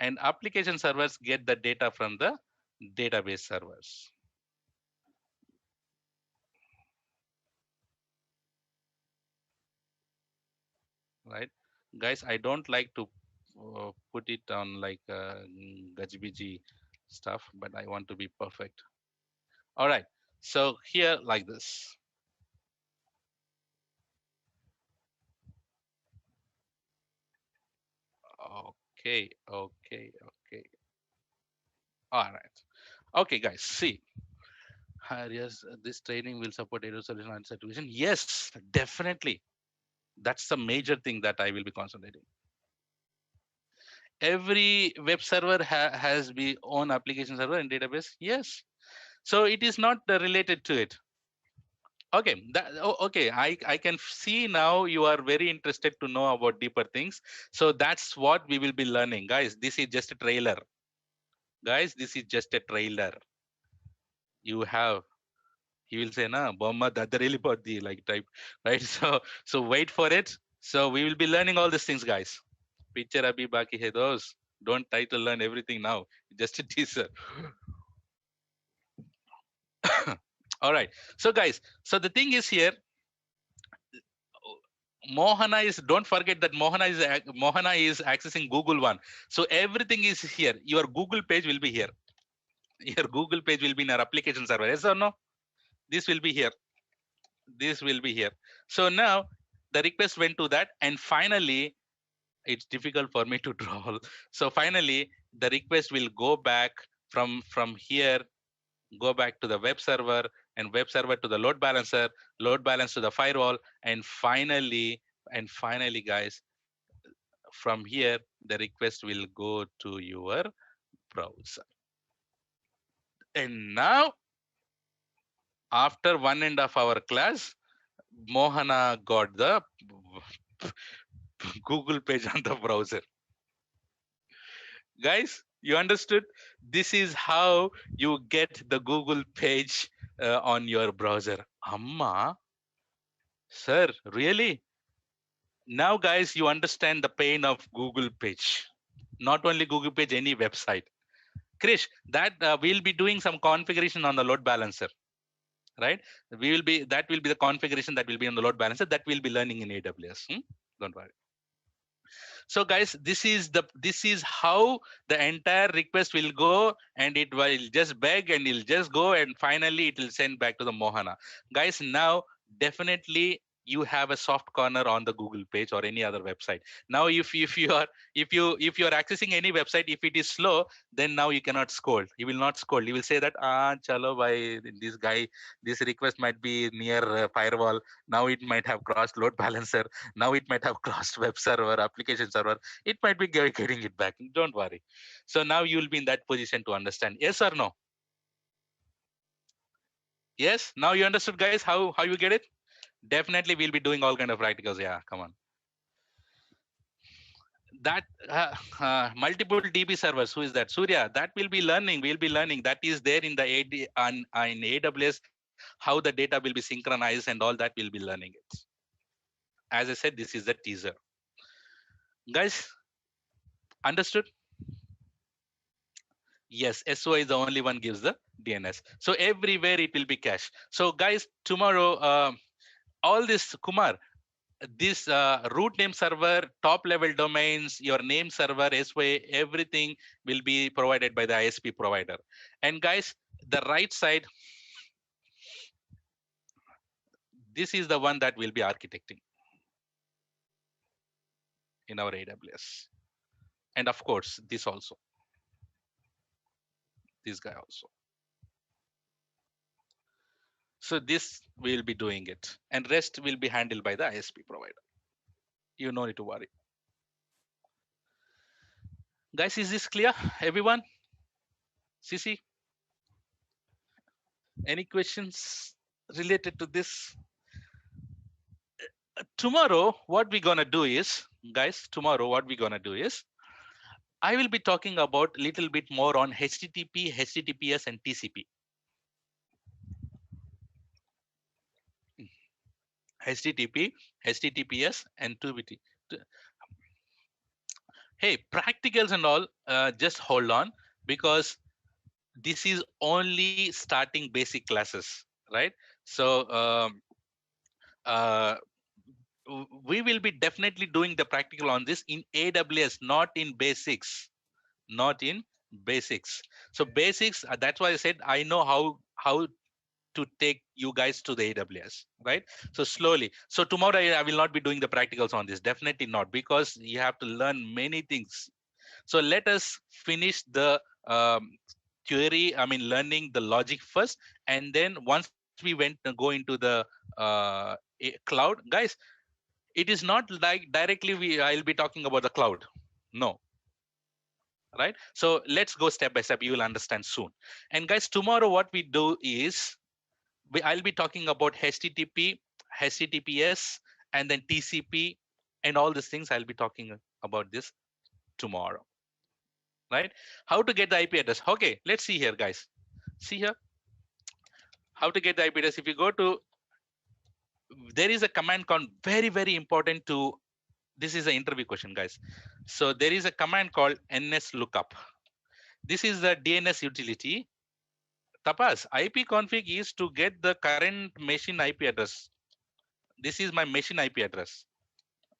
and application servers get the data from the database servers. Right, guys, I don't like to put it on like gajbiji stuff, but I want to be perfect. All right, so here like this. Okay, okay, okay. All right. Okay, guys, see. Yes, this training will support error solution and certification. Yes, definitely. That's the major thing that I will be concentrating. Every web server has be own application server and database. Yes. So it is not related to it. Okay. Okay. I can see now you are very interested to know about deeper things. So that's what we will be learning, guys. This is just a trailer. Guys, this is just a trailer. You have, he will say na bomma dadareli like type, right? So wait for it. So we will be learning all these things, guys. Picture abhi baki hai those. Don't try to learn everything now. Just a teaser. All right. So guys, so the thing is here, Mohana is, don't forget that Mohana is accessing Google One. So everything is here. Your Google page will be here. Your Google page will be in our application server. Yes or no? This will be here. This will be here. So now the request went to that, and finally, it's difficult for me to draw. So finally, the request will go back from here, go back to the web server, and web server to the load balancer, load balance to the firewall, and finally, guys, from here the request will go to your browser. And now, after 1.5 hour class, Mohana got the Google page on the browser. Guys, you understood? This is how you get the Google page on your browser. Amma, sir, really? Now, guys, you understand the pain of Google page. Not only Google page, any website. Krish, that we'll be doing some configuration on the load balancer, right? That will be the configuration that will be on the load balancer that we'll be learning in AWS. Don't worry. So guys, this is how the entire request will go, and it will just beg and it'll just go, and finally it will send back to the Mohana. Guys, now definitely you have a soft corner on the Google page or any other website. Now if you are accessing any website, if it is slow, then now you cannot scold. You will not scold. You will say that chalo bhai, this guy, this request might be near firewall. Now it might have crossed load balancer. Now it might have crossed web server, application server. It might be getting it back. Don't worry. So now you will be in that position to understand. Yes or no? Yes. Now you understood, guys, how you get it. Definitely, we'll be doing all kind of practicals. Yeah, come on. That multiple DB servers. Who is that? Surya. That will be learning. We'll be learning. That is there in the in AWS. How the data will be synchronized and all that. We'll be learning it. As I said, this is the teaser. Guys, understood? Yes, SO is the only one gives the DNS. So everywhere it will be cached. So guys, tomorrow, all this, Kumar, this root name server, top level domains, your name server, SOA, everything will be provided by the ISP provider. And guys, the right side, this is the one that we'll be architecting in our AWS. And of course, this also, this guy also. So this will be doing it, and rest will be handled by the ISP provider. You no need to worry. Guys, is this clear? Everyone? CC? Any questions related to this? Tomorrow, what we're gonna do is, guys, tomorrow what we're gonna do is, I will be talking about a little bit more on HTTP, HTTPS, and TCP. HTTP, HTTPS, and 2BT. Hey, practicals and all, just hold on, because this is only starting basic classes, right? So uh, we will be definitely doing the practical on this in AWS, not in basics, not in basics. So basics, that's why I said I know how to take you guys to the AWS, right? So slowly. So tomorrow I will not be doing the practicals on this, definitely not, because you have to learn many things. So let us finish the theory, I mean, learning the logic first. And then once we went go into the cloud, guys, it is not like directly I'll be talking about the cloud. No, right? So let's go step by step. You will understand soon. And guys, tomorrow what we do is I'll be talking about HTTP, HTTPS, and then TCP, and all these things. I'll be talking about this tomorrow, right? How to get the IP address? Okay, let's see here, guys. See here, how to get the IP address. If you go to, there is a command called, very important to, this is an interview question, guys. So there is a command called ns lookup. This is the DNS utility. Tapas, IP config is to get the current machine IP address. This is my machine IP address,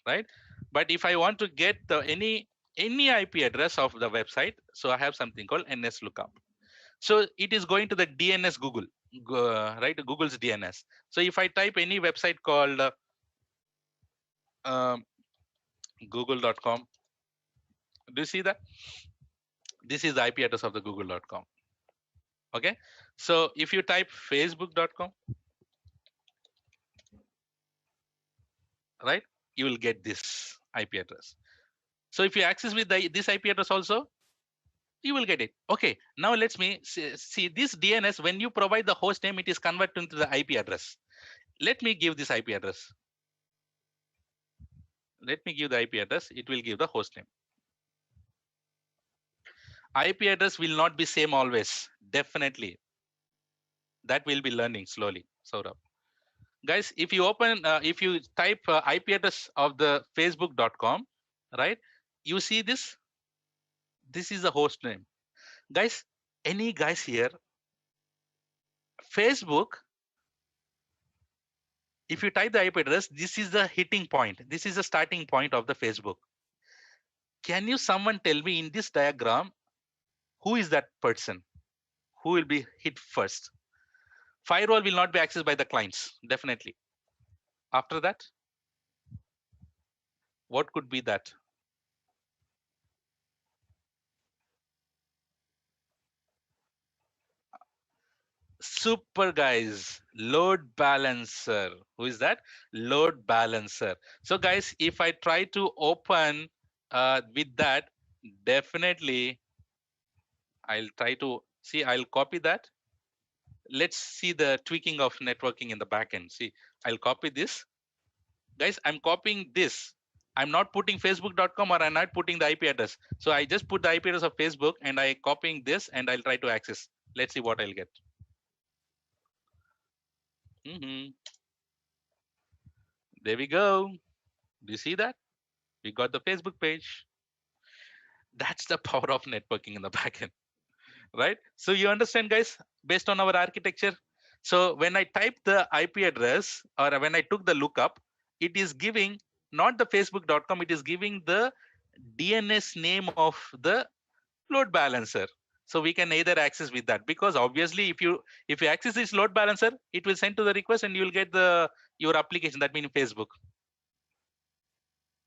right? But if I want to get the any IP address of the website, so I have something called ns lookup. So it is going to the DNS Google, right? Google's DNS. So if I type any website called um, google.com. Do you see that? This is the IP address of the google.com. Okay. So if you type facebook.com, right, you will get this IP address. So if you access with this IP address also, you will get it. Okay. Now let's me see this DNS. When you provide the host name, it is converted into the IP address. Let me give this IP address. Let me give the IP address. It will give the host name. IP address will not be same always. Definitely. That will be learning slowly. Saurabh. Guys, if you open, if you type IP address of the facebook.com, right, you see this. This is the host name. Guys, any guys here, Facebook, if you type the IP address, this is the hitting point. This is the starting point of the Facebook. Can you someone tell me in this diagram, who is that person? Who will be hit first? Firewall will not be accessed by the clients, definitely. After that, what could be that? Super guys, load balancer. Who is that? Load balancer. So guys, if I try to open with that, definitely I'll try to see, I'll copy that. Let's see the tweaking of networking in the backend. See, I'll copy this. Guys, I'm copying this. I'm not putting facebook.com, or I'm not putting the IP address. So I just put the IP address of Facebook and I copying this and I'll try to access. Let's see what I'll get. Mhm. There we go. Do you see that? We got the Facebook page. That's the power of networking in the backend, right? So you understand, guys, based on our architecture. So when I type the IP address, or when I took the lookup, it is giving not the facebook.com, it is giving the DNS name of the load balancer. So we can either access with that, because obviously if you access this load balancer, it will send to the request and you will get the your application. That means Facebook.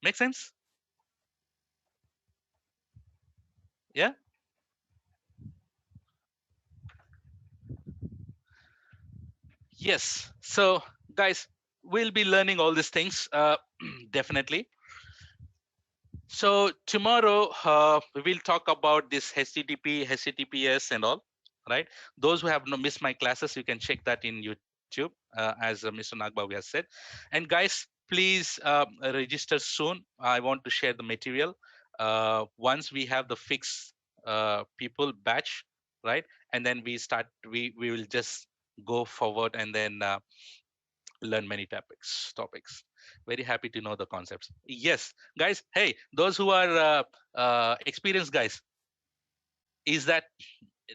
Make sense? Yeah. Yes. So, guys, we'll be learning all these things definitely. So tomorrow we will talk about this HTTP, HTTPS, and all. Right. Those who have missed my classes, you can check that in YouTube, as Mr. Nagbabu has said. And guys, please register soon. I want to share the material. Once we have the fixed people batch, right, and then we start. We will just go forward and then learn many topics. Very happy to know the concepts. Yes, guys. Hey, those who are experienced guys, is that,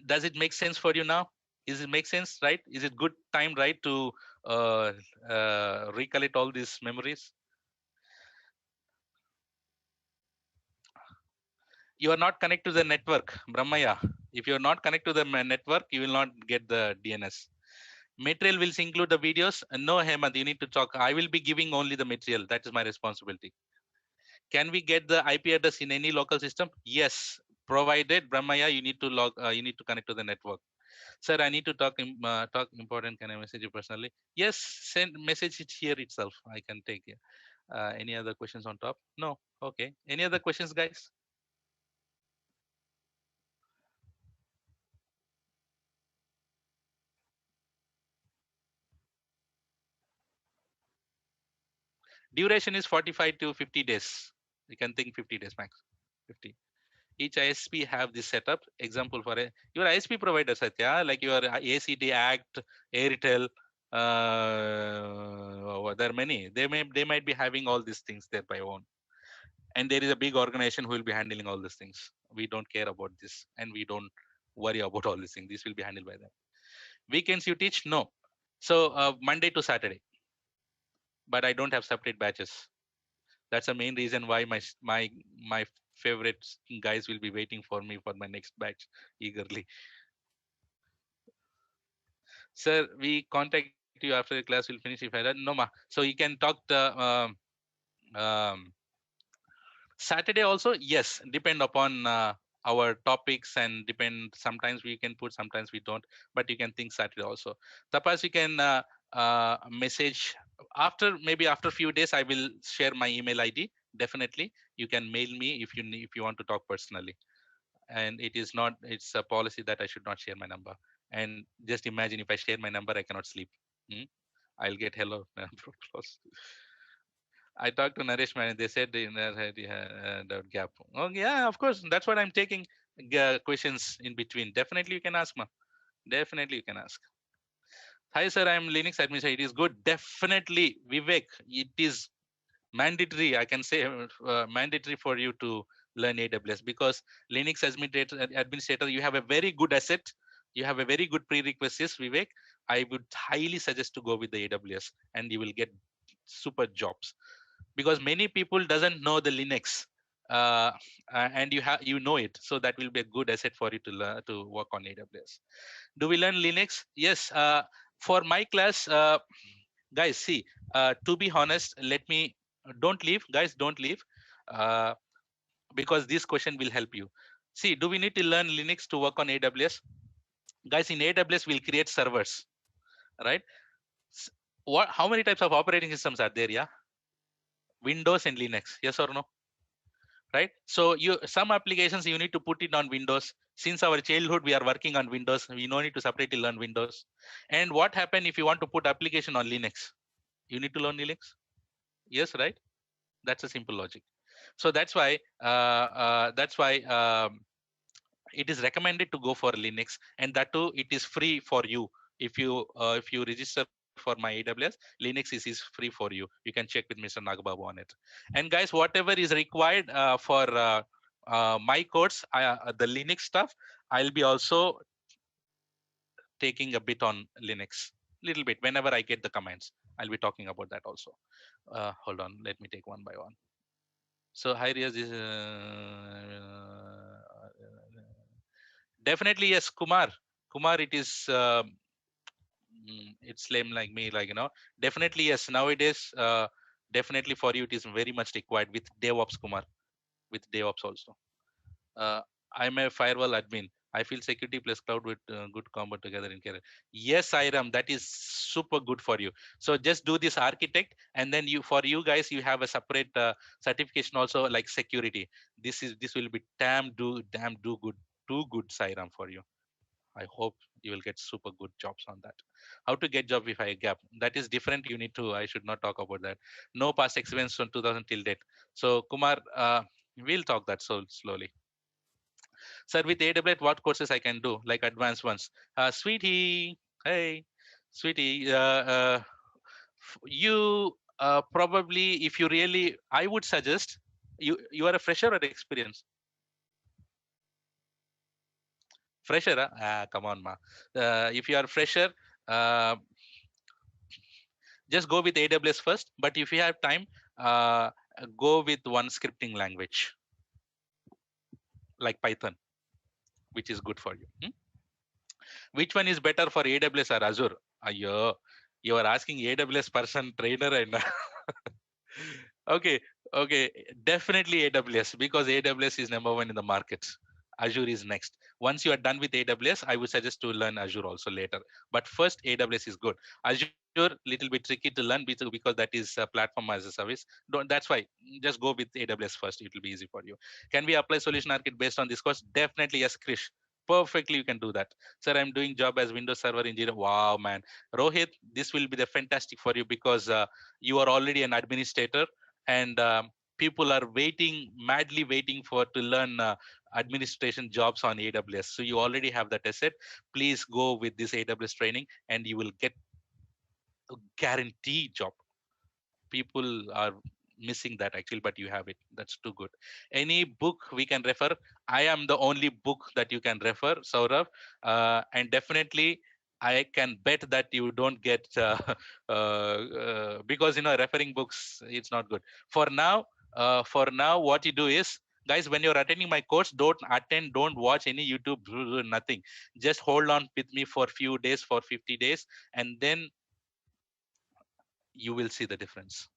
does it make sense for you now? Is it make sense, right? Is it good time, right, to uh, recollect all these memories? You are not connected to the network, Brahmaya. If you are not connected to the network, you will not get the DNS. Material will include the videos. No, Hemant, you need to talk. I will be giving only the material. That is my responsibility. Can we get the IP address in any local system? Yes, provided Brahmaya, you need to log. You need to connect to the network. Sir, I need to talk important. Can I message you personally? Yes, send message it here itself. I can take it. Any other questions on top? No. Okay. Any other questions, guys? Duration is 45 to 50 days. You can think 50 days max. 50. Each ISP have this setup. Example for your ISP provider, Satya, like your ACT, ACT, Airtel. There are many. They might be having all these things there by own. And there is a big organization who will be handling all these things. We don't care about this, and we don't worry about all these things. This will be handled by them. Weekends you teach? No. So Monday to Saturday, but I don't have separate batches. That's the main reason why my favorite guys will be waiting for me for my next batch eagerly. Sir, we contact you after the class will finish. If I don't, no ma. So you can talk the Um, Saturday also, yes, depend upon our topics and depend. Sometimes we can put, sometimes we don't. But you can think Saturday also. Tapas, you can message after, maybe after few days. I will share my email ID. Definitely, you can mail me if you want to talk personally. And it is not. It's a policy that I should not share my number. And just imagine if I share my number, I cannot sleep. Hmm? I'll get hello. I talked to Naresh man. They said in their head, yeah, the gap. Oh yeah, of course. That's what I'm taking questions in between. Definitely you can ask, ma. Definitely you can ask. Hi sir, I'm Linux administrator. It is good. Definitely, Vivek. It is mandatory. I can say mandatory for you to learn AWS because Linux administrator. You have a very good asset. You have a very good prerequisites, Vivek. I would highly suggest to go with the AWS, and you will get super jobs because many people doesn't know the Linux, uh, and you know it, so that will be a good asset for you to learn to work on AWS. Do we learn Linux? Yes. For my class, guys, see, to be honest, let me don't leave, guys, don't leave, uh, because this question will help you. See, do we need to learn Linux to work on AWS? Guys, in AWS, we'll create servers, right? S- What? How many types of operating systems are there? Yeah, Windows and Linux. Yes or no? Right, so you some applications you need to put it on Windows. Since our childhood we are working on Windows, we no need to separately learn Windows. And what happen if you want to put application on Linux? You need to learn Linux. Yes, right. That's a simple logic. So that's why it is recommended to go for Linux, and that too it is free for you. If you register for my AWS, Linux is free for you. You can check with Mr. Nagababu on it. And guys, whatever is required for my course, the Linux stuff, I'll be also taking a bit on Linux, little bit whenever I get the commands. I'll be talking about that also. Hold on, let me take one by one. So hi Riaz, definitely yes, Kumar. Kumar, it is it's lame like me, like definitely yes. Nowadays, definitely for you, it is very much required with DevOps, Kumar, with DevOps also. Uh, I'm a firewall admin. I feel security plus cloud with good combo together in career. Yes, Iram, that is super good for you. So just do this architect, and then for you guys, you have a separate certification also like security. This will be damn do good, too good, Sairam, for you. I hope you will get super good jobs on that. How to get job if I gap? That is different. You need to. I should not talk about that. No past experience from 2000 till date. So Kumar, we'll talk that so slowly. Sir, with AWS, what courses I can do, like advanced ones? Sweetie, hey, sweetie, you probably, if you really, I would suggest you are a fresher or experience. Fresher, huh? Come on, ma. If you are fresher, uh, just go with AWS first. But if you have time, uh, go with one scripting language like Python, which is good for you. Which one is better for AWS or Azure? Ayo, you are asking AWS person trainer and okay, okay, definitely AWS because AWS is number one in the market. Azure is next. Once you are done with AWS, I would suggest to learn Azure also later. But first, AWS is good. Azure little bit tricky to learn because that is a platform as a service. That's why just go with AWS first. It will be easy for you. Can we apply solution architect based on this course? Definitely yes, Krish. Perfectly, you can do that. Sir, I'm doing job as Windows Server engineer. Wow, man. Rohit, this will be the fantastic for you because you are already an administrator and people are waiting madly waiting for to learn administration jobs on AWS. So you already have that asset. Please go with this AWS training and you will get a guaranteed job. People are missing that actually, but you have it. That's too good. Any book we can refer? I am the only book that you can refer, Saurav. And definitely I can bet that you don't get because referring books, it's not good for now. What you do is, guys, when you're attending my course, don't watch any YouTube, nothing. Just hold on with me for few days, for 50 days, and then you will see the difference.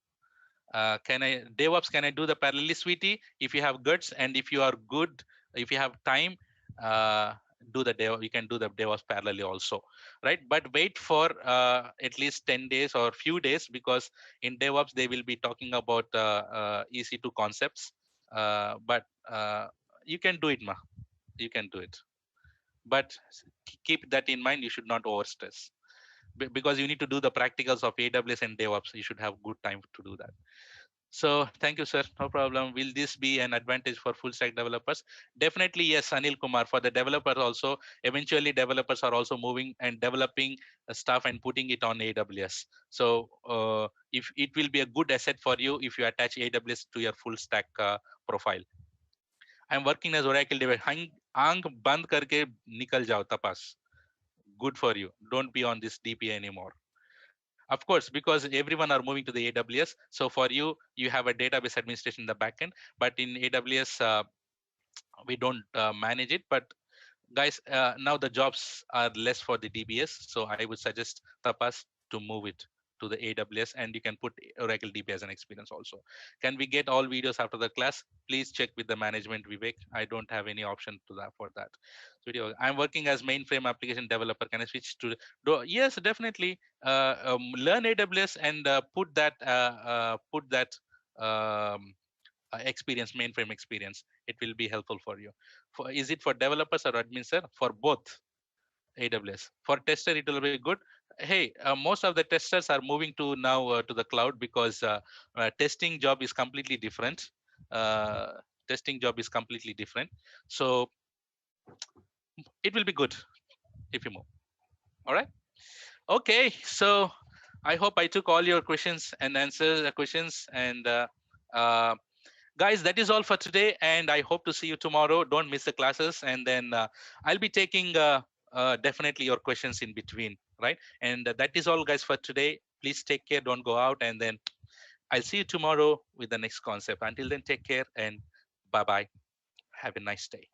Can I DevOps? Can I do the parallelly, sweetie? If you have guts and if you are good, if you have time, uh, do the dev. You can do the DevOps parallelly also, right? But wait for at least 10 days or few days, because in DevOps they will be talking about EC2 concepts. But you can do it, ma. You can do it. But keep that in mind. You should not overstress, because you need to do the practicals of AWS and DevOps. You should have good time to do that. So thank you, sir. No problem. Will this be an advantage for full stack developers? Definitely, yes, Anil Kumar. For the developers also, eventually developers are also moving and developing stuff and putting it on AWS. So if it will be a good asset for you if you attach AWS to your full stack profile. I'm working as Oracle developer. आंख बंद करके निकल जाओ तपास. Good for you. Don't be on this DP anymore. Of course, because everyone are moving to the AWS. So for you, you have a database administration in the backend, but in AWS, we don't manage it. But guys, now the jobs are less for the DBS. So I would suggest Tapas to move it to the AWS, and you can put Oracle DB as an experience also. Can we get all videos after the class? Please check with the management, Vivek. I don't have any option to that for that. Video. I'm working as mainframe application developer. Can I switch to? Yes, definitely. Learn AWS and put that experience, mainframe experience. It will be helpful for you. Is it for developers or admin, sir? For both. AWS. For tester, it will be good. Hey, most of the testers are moving to now to the cloud, because testing job is completely different. Uh, Testing job is completely different. So it will be good if you move. All right. Okay. So I hope I took all your questions and answers the questions. And uh, guys, that is all for today, and I hope to see you tomorrow. Don't miss the classes, and then I'll be taking definitely your questions in between, right? And that is all, guys, for today. Please take care, don't go out, and then I'll see you tomorrow with the next concept. Until then, take care and bye bye. Have a nice day.